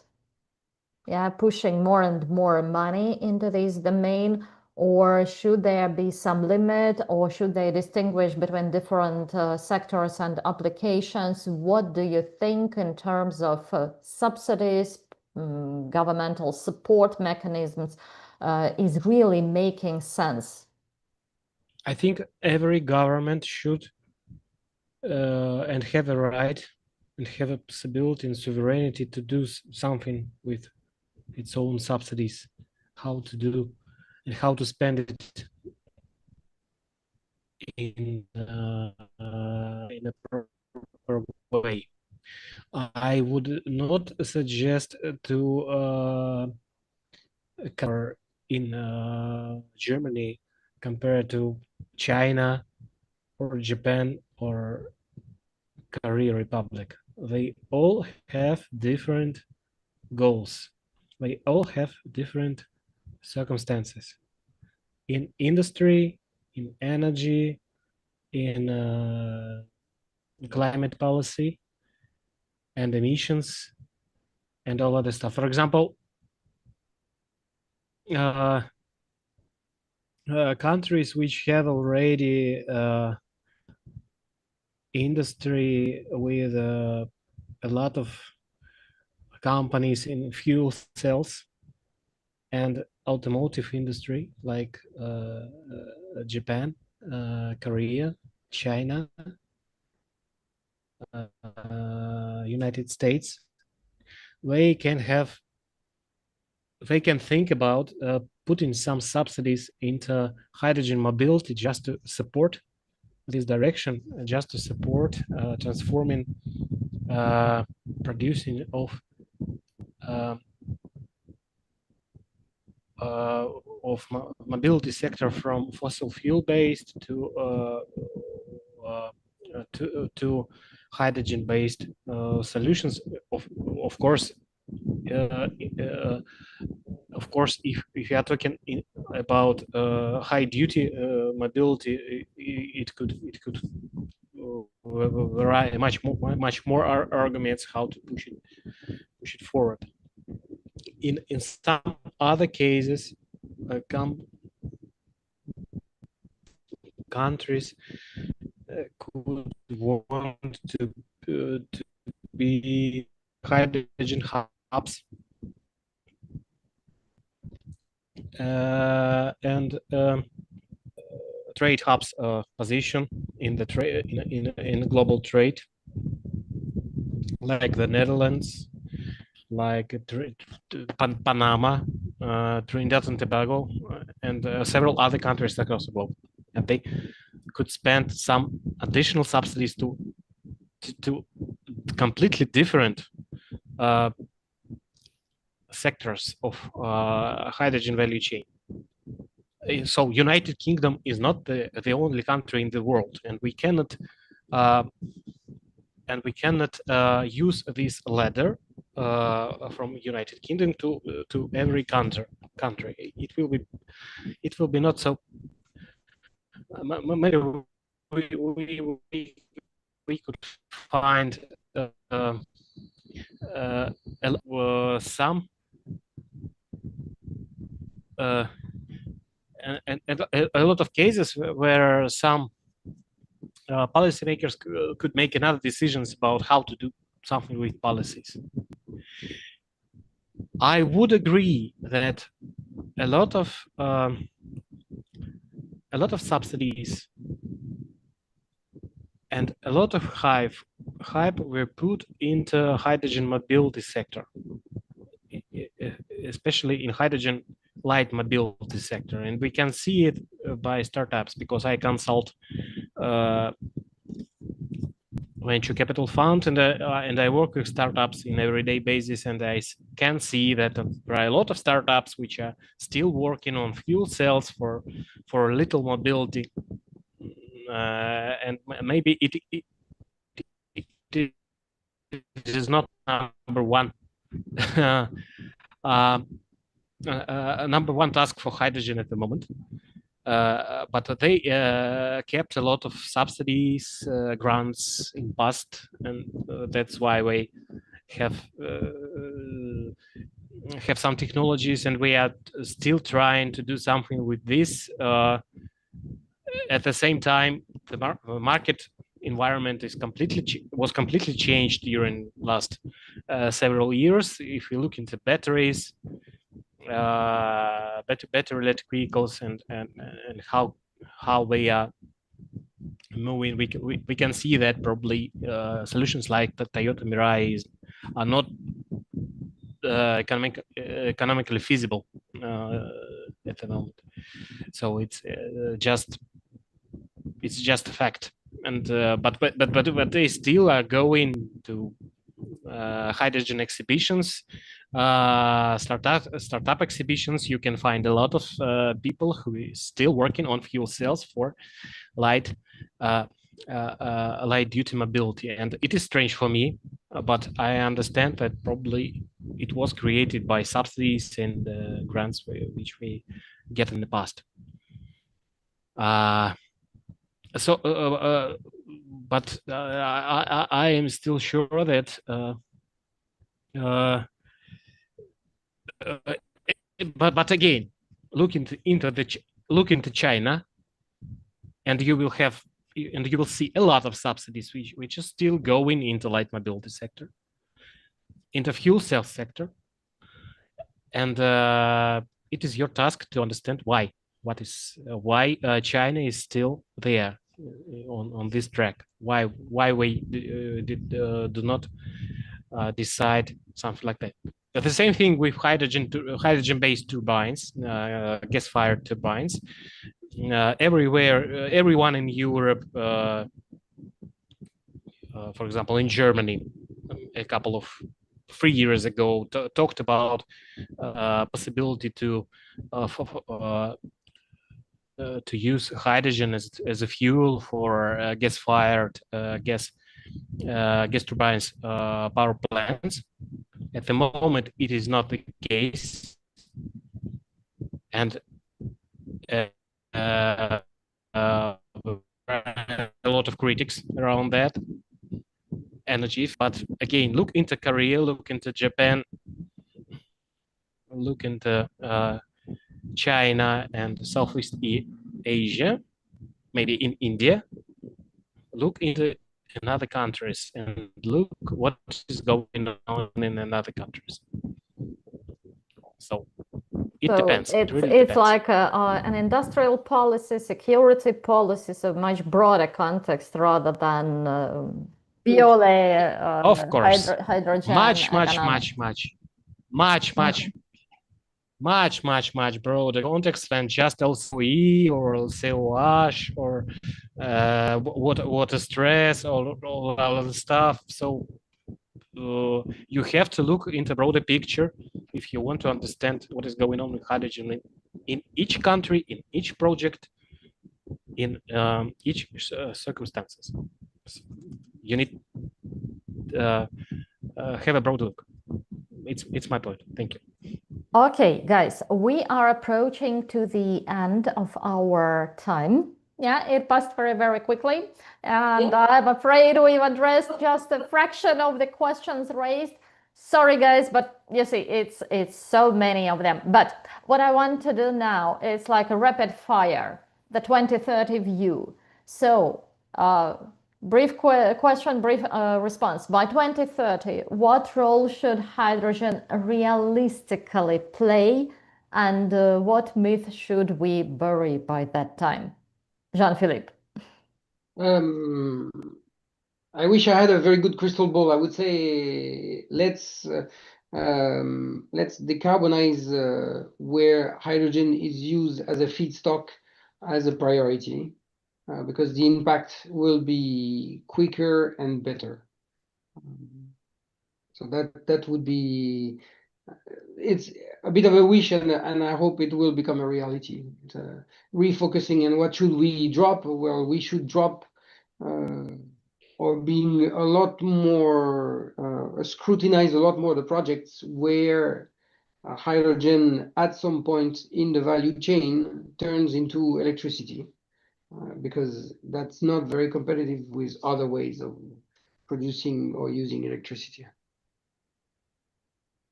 Yeah, pushing more and more money into this domain, or should there be some limit, or should they distinguish between different sectors and applications? What do you think in terms of subsidies, governmental support mechanisms is really making sense? I think every government should and have a right and have a possibility and sovereignty to do something with its own subsidies, how to do and how to spend it in a proper way. I would not suggest to cover in Germany compared to China or Japan or Korea Republic. They all have different goals. They all have different circumstances in industry, in energy, in climate policy and emissions and all other stuff. For example, countries which have already industry with a lot of companies in fuel cells and automotive industry, like Japan, Korea, China, United States, they can think about putting some subsidies into hydrogen mobility just to support this direction, just to support transforming producing of mobility sector from fossil fuel based to hydrogen based solutions. Of course, if you are talking about high duty mobility, it could vary much more arguments how to push it forward. In some other cases, countries could want to be hydrogen hubs and trade hubs position in the trade in global trade, like the Netherlands, like Panama, Trinidad and Tobago, and several other countries across the globe. And they could spend some additional subsidies to completely different sectors of hydrogen value chain. So United Kingdom is not the only country in the world, and we cannot use this ladder from United Kingdom to every country. It will be not so. Maybe we could find some and a lot of cases where some policymakers could make another decisions about how to do something with policies. I would agree that a lot of subsidies and a lot of hype were put into hydrogen mobility sector, especially in hydrogen light mobility sector, and we can see it by startups, because I consult venture capital fund, and I work with startups in everyday basis, and I can see that there are a lot of startups which are still working on fuel cells for little mobility, and maybe it is not number one number one task for hydrogen at the moment. But they kept a lot of subsidies, grants in past, and that's why we have some technologies, and we are still trying to do something with this. At the same time, the market environment was completely changed during last several years. If you look into batteries, better electric vehicles, and how they are moving, we can see that probably solutions like the Toyota Mirai are not economically feasible at the moment. So it's just a fact. And but they still are going to hydrogen exhibitions, startup exhibitions. You can find a lot of people who is still working on fuel cells for light light duty mobility. And it is strange for me, but I understand that probably it was created by subsidies and grants which we get in the past. But I am still sure that but again, look into China, and you will see a lot of subsidies which are still going into light mobility sector, into fuel cell sector, and it is your task to understand why. Why China is still there on this track? Why we do not decide something like that? The same thing with hydrogen-based turbines, gas-fired turbines. Everywhere, everyone in Europe, for example, in Germany, a couple of 3 years ago, talked about possibility to use hydrogen as a fuel for gas-fired gas turbines power plants. At the moment, it is not the case, and a lot of critics around that energy. But again, look into Korea, look into Japan, look into China and Southeast Asia, maybe in India. Look into in other countries and look what is going on in other countries. So it depends. It's, it really it's depends. like an industrial policy, security policy, so much broader context rather than purely of course, hydrogen. much broader context than just LCOE or LCOH or water stress or all other stuff. So you have to look into broader picture if you want to understand what is going on with hydrogen in each country, in each project, in each circumstances. So you need have a broad look. It's my point. Thank you. Okay, guys, we are approaching to the end of our time. Yeah, it passed very, very quickly. And Yeah. I'm afraid we've addressed just a fraction of the questions raised. Sorry, guys, but you see, it's so many of them. But what I want to do now is like a rapid fire, the 2030 view. So, brief question, brief response. By 2030, what role should hydrogen realistically play, and what myth should we bury by that time? Jean-Philippe. I wish I had a very good crystal ball. I would say let's decarbonize where hydrogen is used as a feedstock as a priority, because the impact will be quicker and better. So that would be. It's a bit of a wish, and I hope it will become a reality. Refocusing and what should we drop? Well, we should drop. Or being a lot more scrutinize a lot more the projects where hydrogen at some point in the value chain turns into electricity, because that's not very competitive with other ways of producing or using electricity.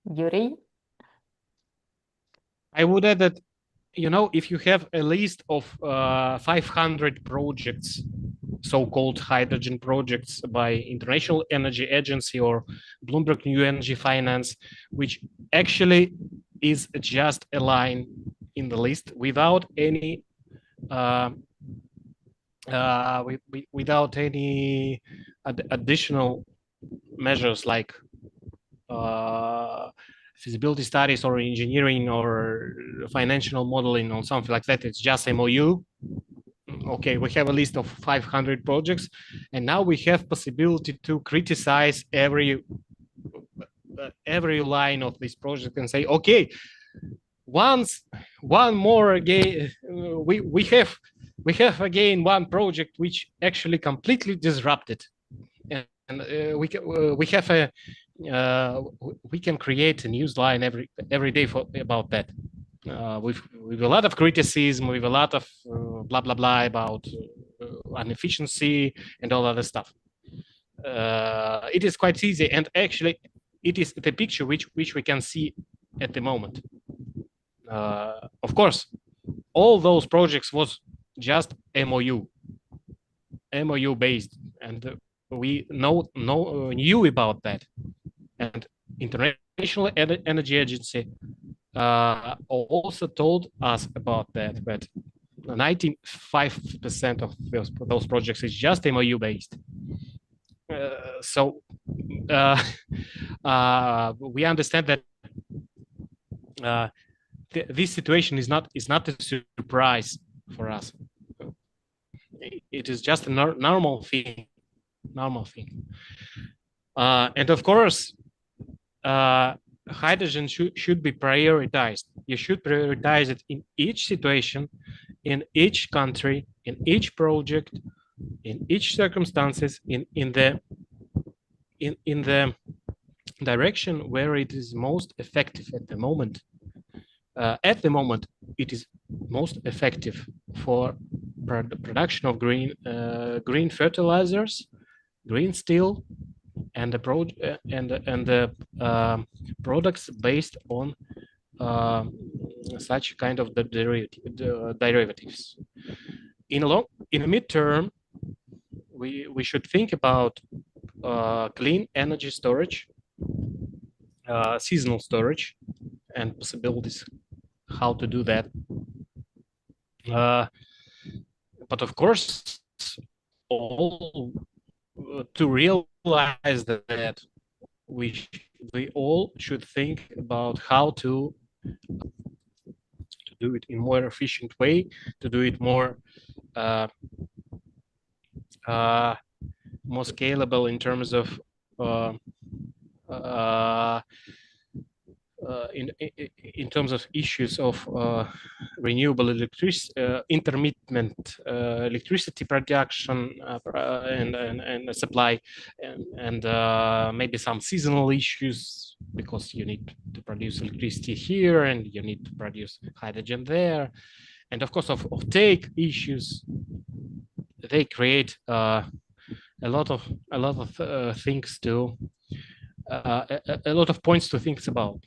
Yuri? I would add that, if you have a list of 500 projects, so-called hydrogen projects by International Energy Agency or Bloomberg New Energy Finance, which actually is just a line in the list without any without any additional measures like feasibility studies or engineering or financial modeling or something like that. It's just MOU. Okay, we have a list of 500 projects, and now we have possibility to criticize every line of this project and say, okay, one more again, we have we have again one project which actually completely disrupted, and we have a we can create a news line every day about that. With a lot of criticism, with a lot of blah blah blah about inefficiency and all other stuff. It is quite easy, and actually, it is the picture which we can see at the moment. Of course, all those projects was just MOU based, and we knew about that. And International Energy Agency also told us about that, but 95% of those projects is just MOU based. So we understand that this situation is not a surprise for us. It is just a normal thing. And of course, hydrogen should be prioritized. You should prioritize it in each situation, in each country, in each project, in each circumstances, in the direction where it is most effective at the moment. At the moment, it is most effective for production of green fertilizers, green steel, and the products based on such kind of derivatives. In the midterm, we should think about clean energy storage, seasonal storage, and possibilities how to do that. But of course, all to realize that we all should think about how to do it in more efficient way, to do it more more scalable in terms of in terms of issues of renewable electricity, intermittent electricity production and supply, and maybe some seasonal issues, because you need to produce electricity here and you need to produce hydrogen there, and of course of take issues. They create a lot of things to. A lot of points to think about.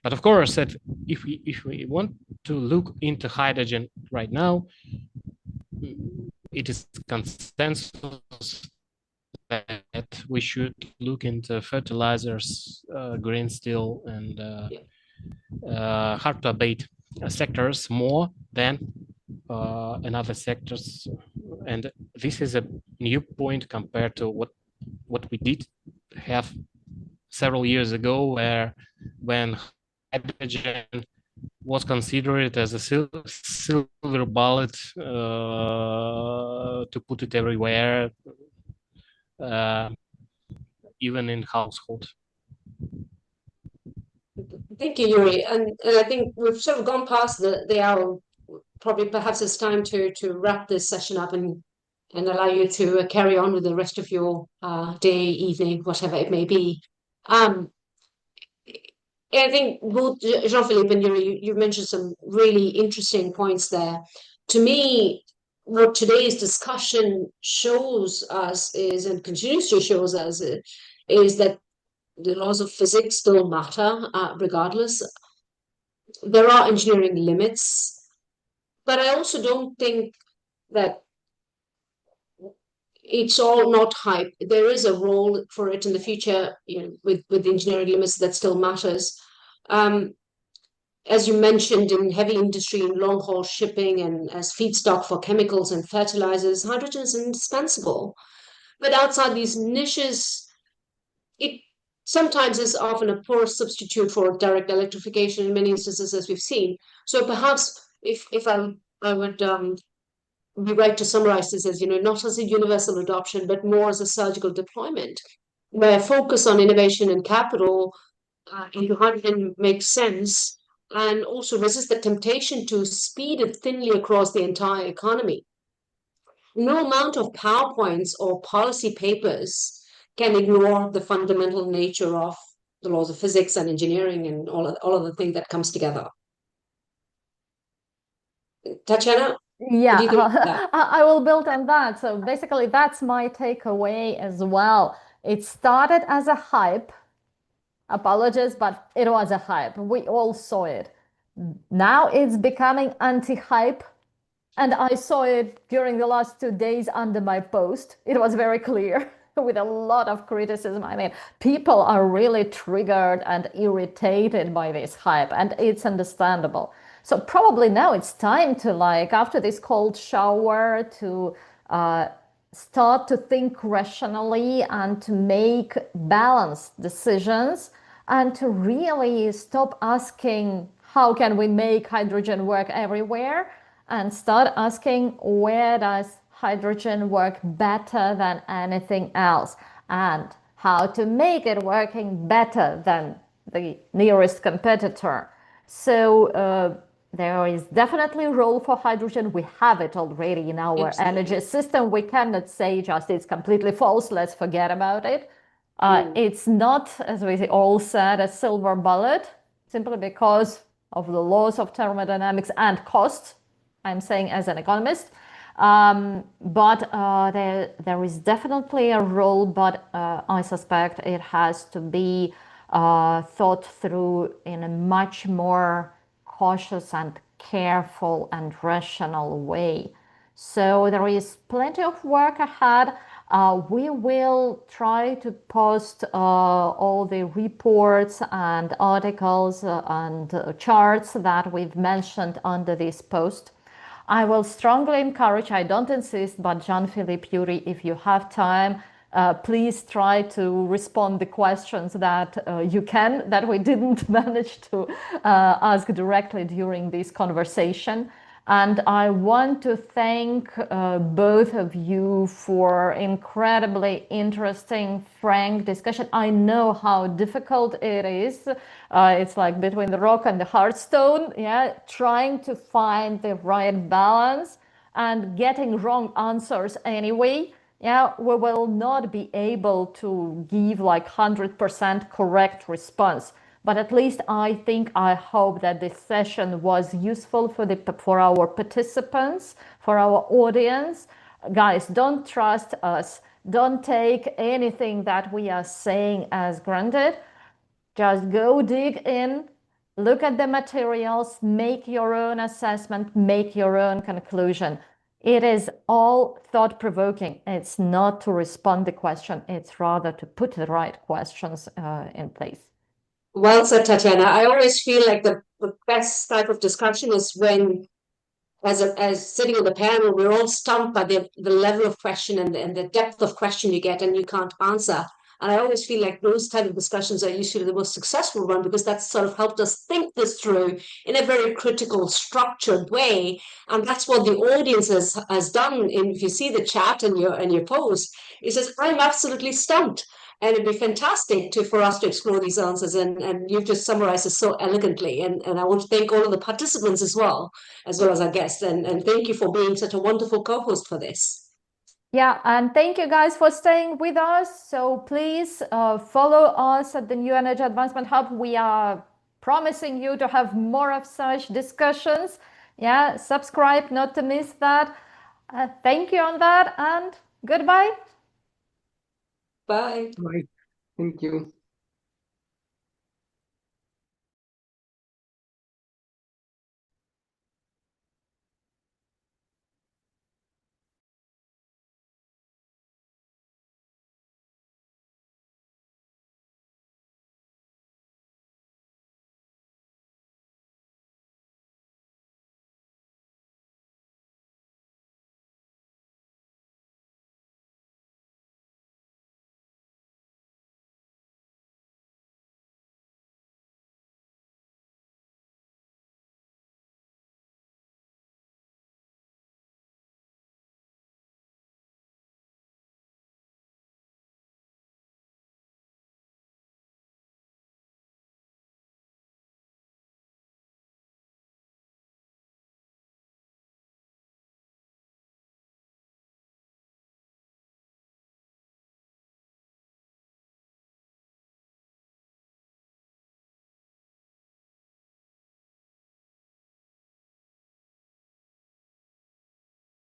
But of course, that if we want to look into hydrogen right now, it is consensus that we should look into fertilizers, green steel, and hard to abate sectors more than in other sectors. And this is a new point compared to what we did have several years ago, when hydrogen was considered as a silver bullet to put it everywhere, even in households. Thank you, Yuri. And I think we've sort of gone past the hour. Probably perhaps it's time to wrap this session up and allow you to carry on with the rest of your day, evening, whatever it may be. I think both Jean-Philippe and Yuri, you mentioned some really interesting points there. To me, what today's discussion shows us is, and continues to show us, is that the laws of physics still matter, regardless. There are engineering limits, but I also don't think that it's all not hype. There is a role for it in the future, with engineering limits that still matters. As you mentioned, in heavy industry and long haul shipping, and as feedstock for chemicals and fertilizers, hydrogen is indispensable. But outside these niches, it sometimes is often a poor substitute for direct electrification in many instances, as we've seen. So perhaps if I would be right to summarize this as, not as a universal adoption, but more as a surgical deployment, where focus on innovation and capital into hydrogen makes sense, and also resist the temptation to speed it thinly across the entire economy. No amount of PowerPoints or policy papers can ignore the fundamental nature of the laws of physics and engineering and all of the things that comes together. Tatiana, Yeah, what do you think of that? I will build on that. So basically, that's my takeaway as well. It started as a hype. Apologies, but it was a hype. We all saw it. Now it's becoming anti-hype. And I saw it during the last 2 days under my post. It was very clear with a lot of criticism. I mean, people are really triggered and irritated by this hype, and it's understandable. So probably now it's time to, like, after this cold shower, to start to think rationally and to make balanced decisions and to really stop asking how can we make hydrogen work everywhere and start asking where does hydrogen work better than anything else and how to make it working better than the nearest competitor. So there is definitely a role for hydrogen. We have it already in our energy system. We cannot say just it's completely false, let's forget about it. It's not, as we all said, a silver bullet, simply because of the laws of thermodynamics and cost. I'm saying as an economist. But there is definitely a role, but I suspect it has to be thought through in a much more cautious and careful and rational way. So there is plenty of work ahead. We will try to post all the reports and articles and charts that we've mentioned under this post. I will strongly encourage, I don't insist, but Jean-Philippe Yuri, if you have time, please try to respond the questions that you can, that we didn't manage to ask directly during this conversation. And I want to thank both of you for incredibly interesting, frank discussion. I know how difficult it is. It's like between the rock and the hard stone, yeah, trying to find the right balance and getting wrong answers anyway. Yeah, we will not be able to give like 100% correct response. But at least I hope that this session was useful for our participants, for our audience. Guys, don't trust us. Don't take anything that we are saying as granted. Just go dig in, look at the materials, make your own assessment, make your own conclusion. It is all thought-provoking. It's not to respond the question, it's rather to put the right questions in place. Well said, Tatiana. I always feel like the best type of discussion is when, as sitting on the panel, we're all stumped by the level of question and the depth of question you get and you can't answer. And I always feel like those type of discussions are usually the most successful one because that's sort of helped us think this through in a very critical, structured way. And that's what the audience has done. If you see the chat and your post, it says, I'm absolutely stumped. And it'd be fantastic for us to explore these answers. And you've just summarized it so elegantly. And I want to thank all of the participants as well as our guests. And thank you for being such a wonderful co-host for this. Yeah, and thank you guys for staying with us. So please follow us at the New Energy Advancement Hub. We are promising you to have more of such discussions. Yeah, subscribe not to miss that. Thank you on that and goodbye. Bye. Bye. Thank you.